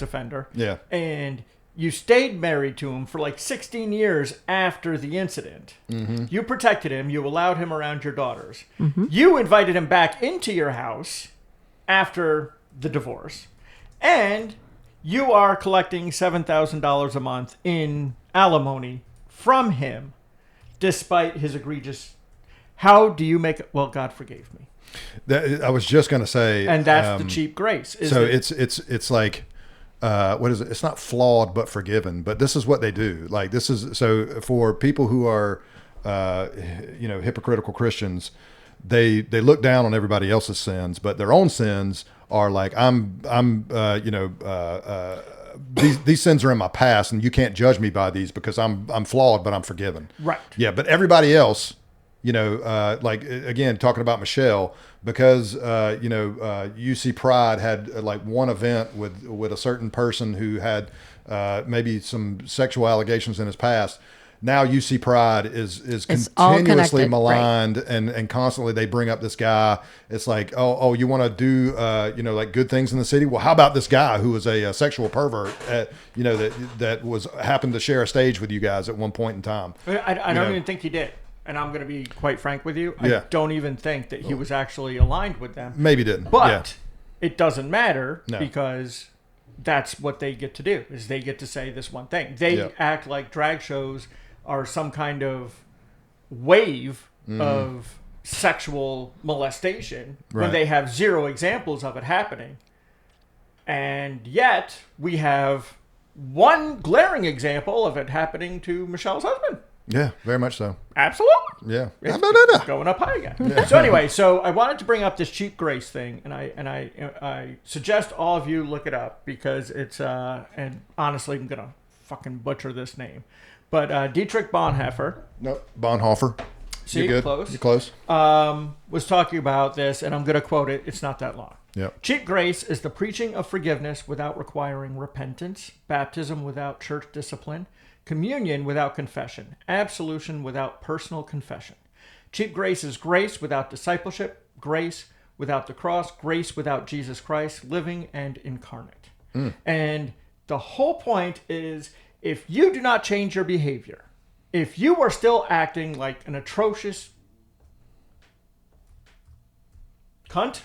offender, Yeah. and you stayed married to him for like 16 years after the incident. You protected him. You allowed him around your daughters. You invited him back into your house after the divorce. And you are collecting $7,000 a month in alimony from him, despite his egregious... How do you make it? Well, God forgave me. I was just going to say. And that's the cheap grace. So it's like, what is it? It's not flawed, but forgiven. But this is what they do. Like this is, so for people who are, hypocritical Christians, they look down on everybody else's sins, but their own sins are like, these sins are in my past, and you can't judge me by these because I'm flawed, but I'm forgiven. Right. Yeah, but everybody else, like again, talking about Michelle, because UC Pride had like one event with a certain person who had maybe some sexual allegations in his past. Now UC Pride is all continuously connected, maligned, and constantly they bring up this guy. It's like, oh, you want to do like good things in the city? Well, how about this guy who was a sexual pervert that was happened to share a stage with you guys at one point in time? I don't even think he did. And I'm going to be quite frank with you. Yeah. I don't even think that he was actually aligned with them. Maybe didn't. But it doesn't matter No. because that's what they get to do, is they get to say this one thing. They act like drag shows are some kind of wave of sexual molestation when they have zero examples of it happening. And yet we have one glaring example of it happening to Michelle's husband. Yeah, very much so. Absolutely. Yeah. It's going up high again. So anyway, so I wanted to bring up this cheap grace thing, and I suggest all of you look it up because it's and honestly I'm gonna fucking butcher this name, but Dietrich Bonhoeffer. Nope. Bonhoeffer. See, You're good. close. You're close. Was talking about this, and I'm gonna quote it. It's not that long. Yep. Cheap grace is the preaching of forgiveness without requiring repentance, baptism without church discipline, communion without confession, absolution without personal confession. Cheap grace is grace without discipleship, grace without the cross, grace without Jesus Christ, living and incarnate. And the whole point is, if you do not change your behavior, if you are still acting like an atrocious cunt,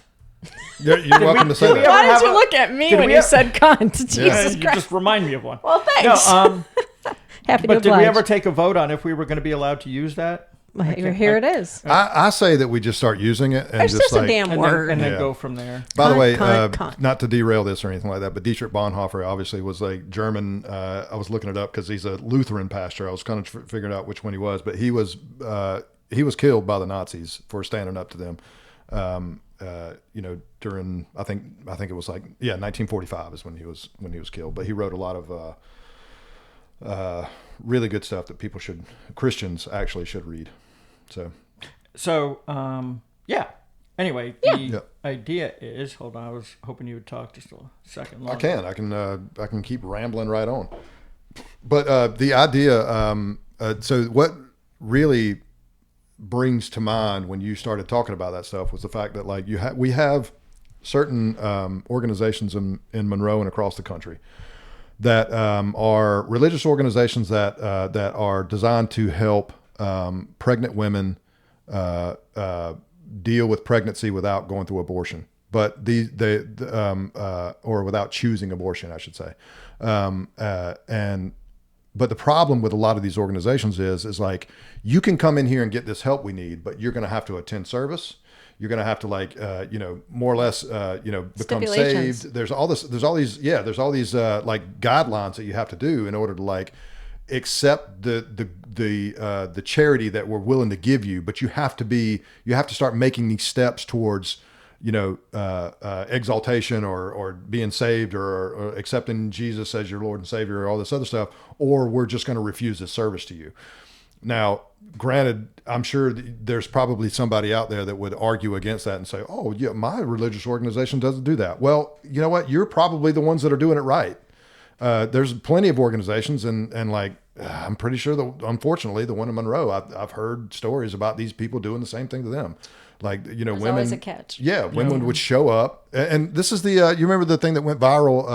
You're welcome to say we that. Why have did you a- look at me did when we you have- said cunt? Jesus you Christ. just remind me of one. Well, thanks. No, Happy to but did oblige. we ever take a vote on if we were going to be allowed to use that? Here it is. I say that we just start using it and It's just just like. a damn And word. then Yeah. go from there. By the Cunt, way, cunt. not to derail this or anything like that, but Dietrich Bonhoeffer obviously was a German. I was looking it up because he's a Lutheran pastor. I was kind of figuring out which one he was, but he was killed by the Nazis for standing up to them. During I think it was 1945 is when he was killed. But he wrote a lot of really good stuff that Christians actually should read. So, yeah. Anyway, the Yeah. idea is, hold on, I was hoping you would talk just a second longer. I can keep rambling right on. But the idea, so what really brings to mind when you started talking about that stuff was the fact that like we have certain organizations in Monroe and across the country that are religious organizations that are designed to help pregnant women deal with pregnancy without going through abortion, but or without choosing abortion, I should say. But the problem with a lot of these organizations is like, you can come in here and get this help we need, but you're going to have to attend service. You're going to have to more or less, become Stipulations. saved. There's all these like guidelines that you have to do in order to like accept the charity that we're willing to give you. But you have to start making these steps towards, exaltation or being saved or accepting Jesus as your Lord and Savior or all this other stuff, or we're just going to refuse this service to you. Now, granted, I'm sure there's probably somebody out there that would argue against that and say, oh yeah, my religious organization doesn't do that. Well, you know what? You're probably the ones that are doing it right. There's plenty of organizations and like, I'm pretty sure that unfortunately the one in Monroe, I've heard stories about these people doing the same thing to them. Like, There's women, always a catch. Yeah. Women would show up and this is you remember the thing that went viral,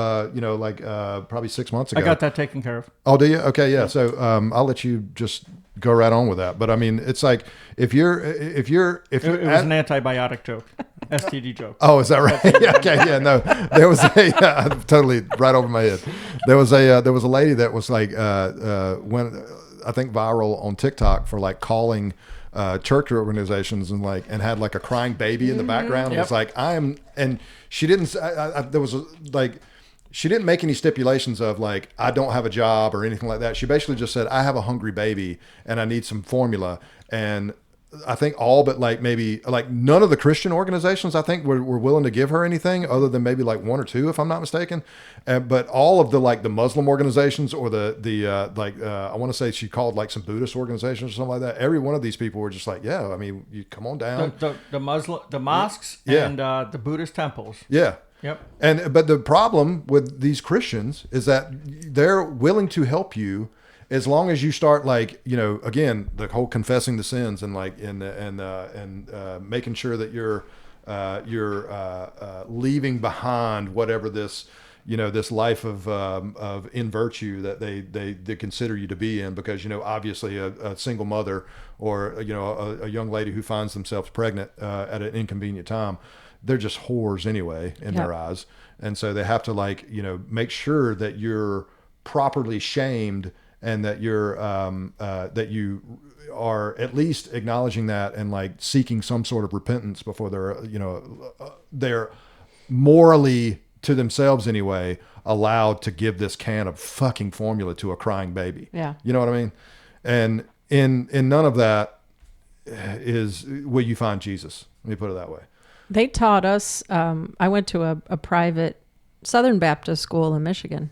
probably 6 months ago. I got that taken care of. Oh, do you? Okay. Yeah. So, I'll let you just go right on with that. But I mean, it's like, if It was an antibiotic joke. STD joke. Oh, is that right? Yeah, okay, yeah, no. There was totally right over my head. There was a lady that was like went I think viral on TikTok for like calling church organizations and had like a crying baby in the background. Yep. It was like and she didn't. She didn't make any stipulations of like, I don't have a job or anything like that. She basically just said, I have a hungry baby and I need some formula. And I think all but like maybe like none of the Christian organizations I think were willing to give her anything other than maybe like one or two, if I'm not mistaken. But all of the like the Muslim organizations or I want to say she called like some Buddhist organizations or something like that. Every one of these people were just like, yeah, I mean, you come on down. The mosques Yeah. and the Buddhist temples. Yeah. Yep. But the problem with these Christians is that they're willing to help you as long as you start like, you know, again, the whole confessing the sins and like and making sure that you're leaving behind whatever this, you know, this life of in virtue that they consider you to be in, because, you know, obviously a single mother or, you know, a young lady who finds themselves pregnant at an inconvenient time, they're just whores anyway in their eyes. And so they have to like, you know, make sure that you're properly shamed and that you're, that you are at least acknowledging that and like seeking some sort of repentance before they're, you know, they're morally to themselves anyway, allowed to give this can of fucking formula to a crying baby. Yeah. You know what I mean? And in none of that is will you find Jesus. Let me put it that way. They taught us, I went to a private Southern Baptist school in Michigan,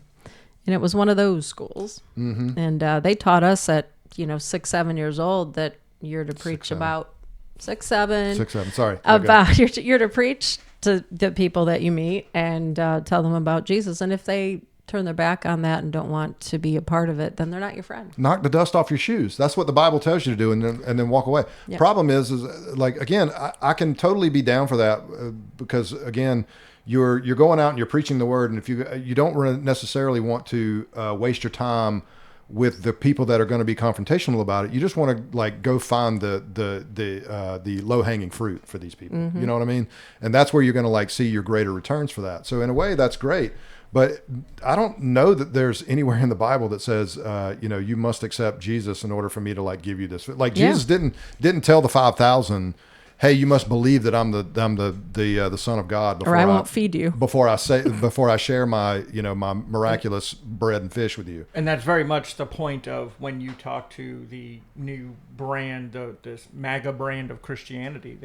and it was one of those schools. Mm-hmm. And they taught us at, 6, 7 years old that you're to preach about 6, 7. 6, 7. Sorry. About you're to preach to the people that you meet and tell them about Jesus. And if they turn their back on that and don't want to be a part of it, then they're not your friend. Knock the dust off your shoes. That's what the Bible tells you to do, and then walk away. Yeah. Problem is like, again, I can totally be down for that because again, you're going out and you're preaching the word, and if you don't necessarily want to waste your time with the people that are going to be confrontational about it, you just want to like go find the low hanging fruit for these people. Mm-hmm. You know what I mean? And that's where you're going to like see your greater returns for that. So in a way, that's great. But I don't know that there's anywhere in the Bible that says, you must accept Jesus in order for me to like give you this. Like Jesus didn't tell the 5,000, hey, you must believe that I'm the Son of God, before or I won't feed you. before I share my my miraculous bread and fish with you. And that's very much the point of when you talk to the new brand, this MAGA brand of Christianity.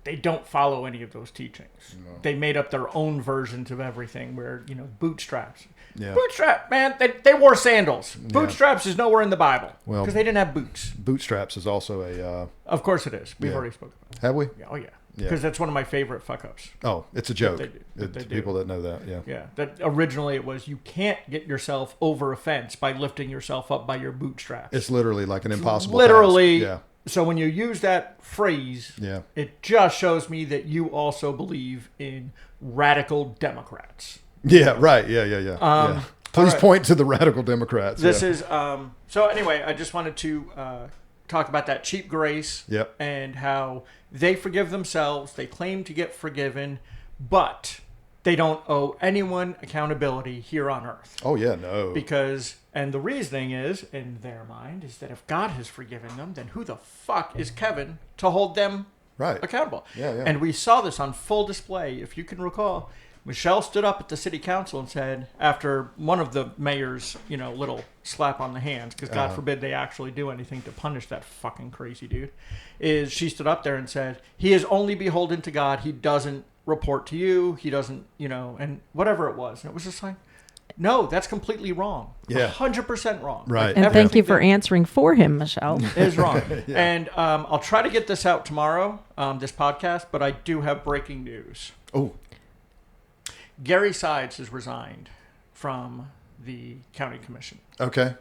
They don't follow any of those teachings. No. They made up their own versions of everything where, bootstraps. Yeah. Bootstrap, man, they wore sandals. Bootstraps is nowhere in the Bible because they didn't have boots. Bootstraps is also a... Of course it is. We've already spoken about it. Have we? Oh, yeah. Because that's one of my favorite fuck-ups. Oh, it's a joke. It's people that know that, yeah. Yeah. That originally it was, you can't get yourself over a fence by lifting yourself up by your bootstraps. It's literally like an impossible literally task. Yeah. So when you use that phrase, it just shows me that you also believe in radical Democrats. Yeah, right. Yeah. Please point to the radical Democrats. This is so anyway, I just wanted to talk about that cheap grace and how they forgive themselves. They claim to get forgiven, but they don't owe anyone accountability here on earth. Oh, yeah, no. And the reasoning is, in their mind, is that if God has forgiven them, then who the fuck is Kevin to hold them accountable? Yeah. And we saw this on full display. If you can recall, Michelle stood up at the city council and said, after one of the mayor's, little slap on the hands, because God forbid they actually do anything to punish that fucking crazy dude, is she stood up there and said, he is only beholden to God. He doesn't report to you. He doesn't, and whatever it was. And it was just like, no, that's completely wrong. Yeah. 100% wrong. Right. And thank you for answering for him, Michelle. Is wrong. And I'll try to get this out tomorrow, this podcast, but I do have breaking news. Oh. Gary Sides has resigned from the county commission. Okay.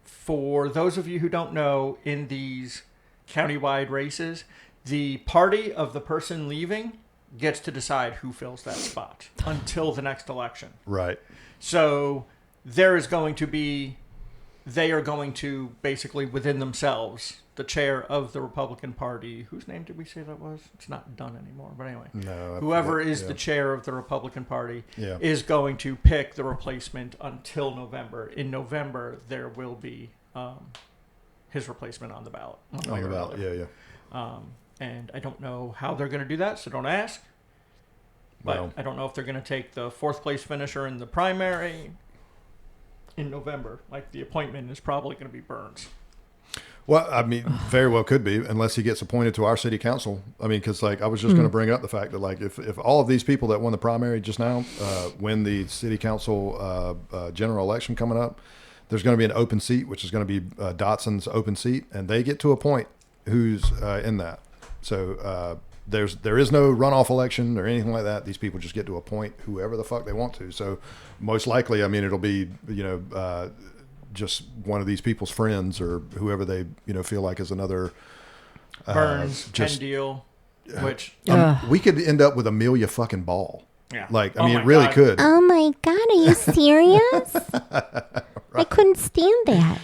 For those of you who don't know, in these countywide races, the party of the person leaving gets to decide who fills that spot until the next election. Right. So they are going to basically within themselves, the chair of the Republican Party, whose name did we say that was? It's not done anymore, but anyway. Whoever is the chair of the Republican Party is going to pick the replacement until November. In November, there will be his replacement on the ballot. On the ballot, yeah. And I don't know how they're going to do that, so don't ask. But I don't know if they're going to take the fourth place finisher in the primary in November. Like, the appointment is probably going to be Burns. Well, I mean, very well could be, unless he gets appointed to our city council. I mean, because like I was just going to bring up the fact that like if all of these people that won the primary just now win the city council general election coming up, there's going to be an open seat, which is going to be Dotson's open seat, and they get to appoint who's in that. So there is no runoff election or anything like that. These people just get to appoint whoever the fuck they want to. So most likely, I mean, it'll be just one of these people's friends or whoever they feel like is another Burns, Penn Deal, which we could end up with Amelia fucking Ball. Yeah. Like, I mean, it really God. could. Oh my God, are you serious? I couldn't stand that.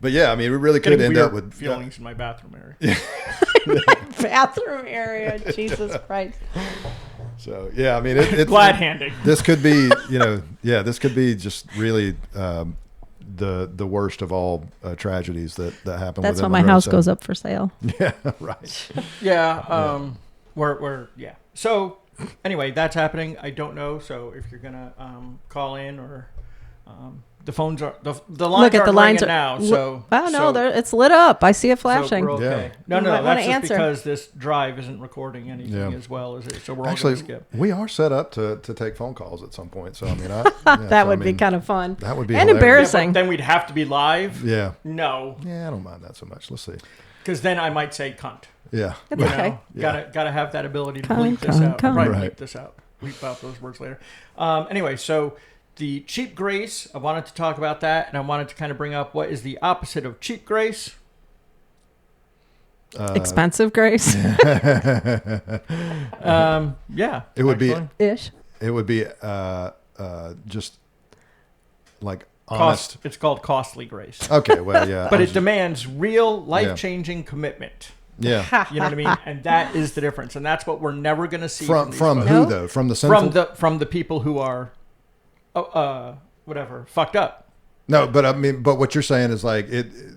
But yeah, I mean, we really could end up with feelings in my bathroom area. Bathroom area. Jesus Christ. So yeah, I mean, it's Glad handing. This could be, this could be just really the worst of all tragedies that happen. That's within when my Monroe house City. goes up for sale. Yeah, right. Yeah. We're So anyway, that's happening. I don't know. So if you're gonna call in or the phones are the lines Look at aren't the lines ringing now. So wow, no, it's lit up. I see it flashing. So we're okay. Yeah. No, You might that's wanna just answer. because this drive isn't recording anything as well as it. So we're all Actually, going to skip. we are set up to take phone calls at some point. So I mean, That would be kind of fun. That would be and hilarious. embarrassing. Then we'd have to be live. Yeah. No, Yeah, I don't mind that so much. Let's see. because then I might say cunt. Yeah. That's You okay. know, gotta have that ability to Cunt, bleep this cunt, out. cunt. Right, Right. bleep this out. Bleep out those words later. Anyway, so the cheap grace, I wanted to talk about that, and I wanted to kind of bring up what is the opposite of cheap grace. Expensive grace. Yeah, It would be actually. Ish. It would be just like honest. It's called costly grace, Okay, well, yeah. but it demands real life-changing commitment. yeah. You know what I mean? And that is the difference, and that's what we're never going to see From these who folks. No. though? From the sinful. from the people who are whatever fucked up. No, but I mean, but what you're saying is like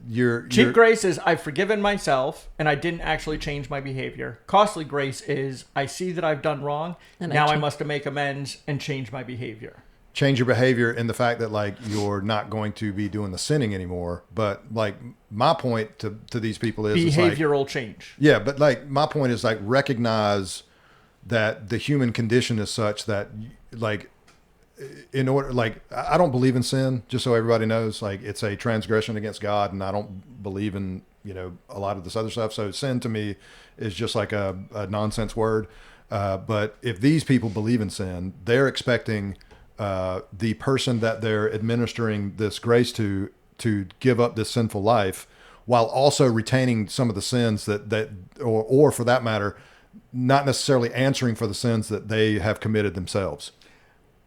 you're Cheap grace is I've forgiven myself and I didn't actually change my behavior. Costly grace is I see that I've done wrong. And now I change. must make amends and change my behavior. change your behavior in the fact that like you're not going to be doing the sinning anymore. But like my point to these people is Behavioral change. Yeah, but like my point is like recognize that the human condition is such that like in order, like I don't believe in sin, just so everybody knows, like it's a transgression against God, and I don't believe in, you know, a lot of this other stuff. So sin to me is just like a nonsense word. But if these people believe in sin, they're expecting the person that they're administering this grace to give up this sinful life, while also retaining some of the sins that or for that matter, not necessarily answering for the sins that they have committed themselves.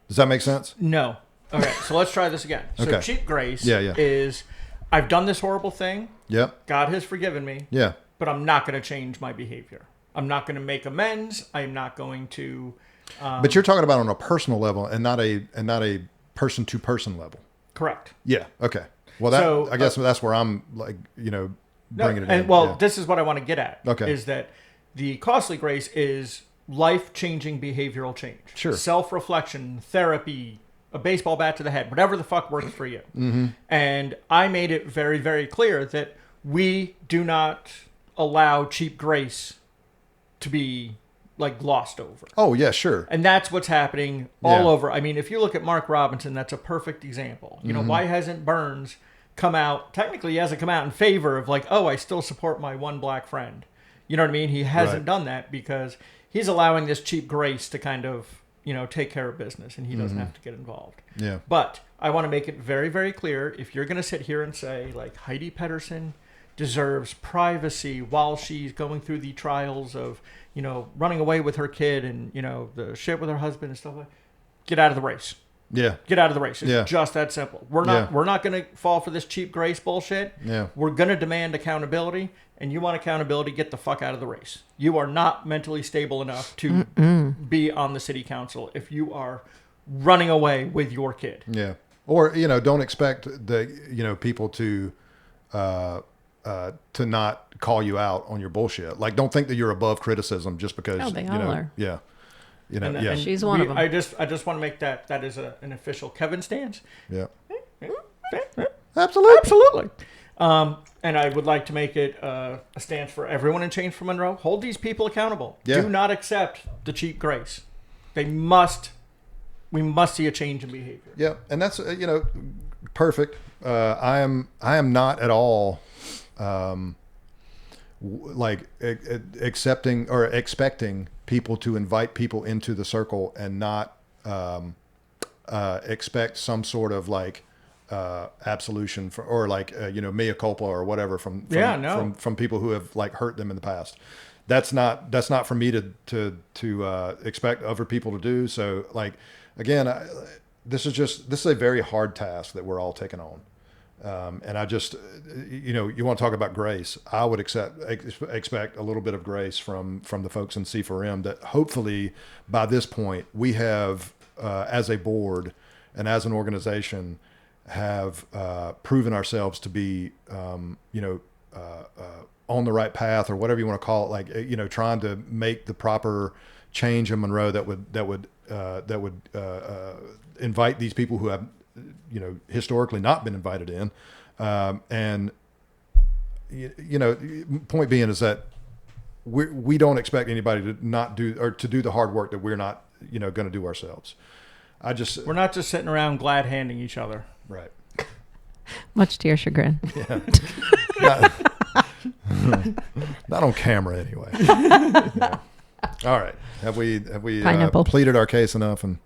Does that make sense? No. Okay, so let's try this again. So Okay. cheap grace Yeah. is I've done this horrible thing. Yep. God has forgiven me. Yeah. But I'm not going to change my behavior. I'm not going to make amends. I'm not going to. But you're talking about on a personal level and not a person to person level. Correct. Yeah. Okay. Well, that So, I guess that's where I'm like, you know, bringing it in. And well, Yeah. this is what I want to get at. Okay. Is that the costly grace is life-changing behavioral change. Sure. Self-reflection, therapy, a baseball bat to the head, whatever the fuck works for you. Mm-hmm. And I made it very, very clear that we do not allow cheap grace to be like glossed over. Oh yeah, sure. And that's what's happening all Yeah. over. I mean, if you look at Mark Robinson, that's a perfect example. You know, why hasn't Burns come out? Technically, he hasn't come out in favor of like, oh, I still support my one black friend. You know what I mean? He hasn't Right. done that because he's allowing this cheap grace to kind of, you know, take care of business, and he doesn't have to get involved. Yeah. But I want to make it very, very clear. If you're going to sit here and say, like, Heidi Pedersen deserves privacy while she's going through the trials of, you know, running away with her kid and, you know, the shit with her husband and stuff like that, get out of the race. Yeah. Get out of the race. It's Yeah. just that simple. We're Yeah. not going to fall for this cheap grace bullshit. Yeah. We're going to demand accountability, and you want accountability, get the fuck out of the race. You are not mentally stable enough to be on the city council if you are running away with your kid. Yeah. Or, you know, don't expect people to not call you out on your bullshit. Like, don't think that you're above criticism just because, Oh, they you all know, are. yeah. You know, And- yeah. and She's one of them. I just want to make that is an official Kevin stance. Yeah. Absolutely. Absolutely. And I would like to make it a stance for everyone in Change for Monroe. Hold these people accountable. Yeah. Do not accept the cheap grace. We must see a change in behavior. Yeah, and that's perfect. I am not at all accepting or expecting people to invite people into the circle and not expect some sort of absolution for, or mea culpa or whatever from people who have hurt them in the past. That's not for me to expect other people to do. So again, this is a very hard task that we're all taking on. And I just, you want to talk about grace. I would expect a little bit of grace from the folks in C4M, that hopefully by this point we have, as a board and as an organization, have proven ourselves to be, on the right path, or whatever you want to call it. Trying to make the proper change in Monroe that would invite these people who have, historically not been invited in. Point being is that we don't expect anybody to not do, or to do the hard work that we're not, going to do ourselves. We're not just sitting around glad handing each other. Right. Much to your chagrin. Yeah. Not on camera anyway. Yeah. All right. Have we pleaded our case enough? And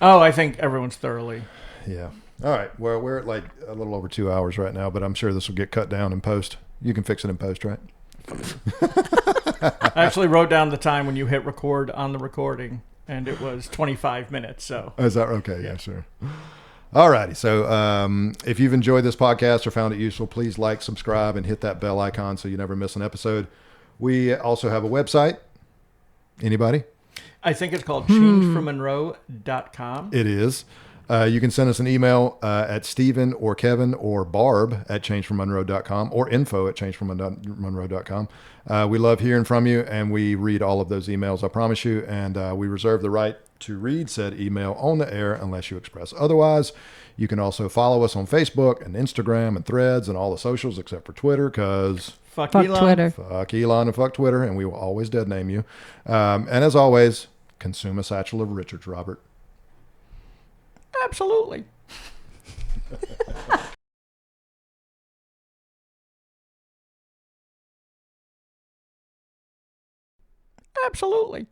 I think everyone's thoroughly. Yeah. All right. Well, we're at a little over 2 hours right now, but I'm sure this will get cut down in post. You can fix it in post, right? I actually wrote down the time when you hit record on the recording, and it was 25 minutes. So. Is that okay? Yeah, sure. All righty. So if you've enjoyed this podcast or found it useful, please like, subscribe, and hit that bell icon so you never miss an episode. We also have a website. Anybody? I think it's called changeformonroe.com. It is. You can send us an email at Stephen or Kevin or Barb at changeformonroe.com or info@changeformonroe.com. We love hearing from you, and we read all of those emails, I promise you. And we reserve the right to read said email on the air unless you express otherwise. You can also follow us on Facebook and Instagram and Threads and all the socials except for Twitter, because fuck Elon. Twitter. Fuck Elon and fuck Twitter, and we will always dead name you. And as always, consume a satchel of Richards, Robert. Absolutely. Absolutely.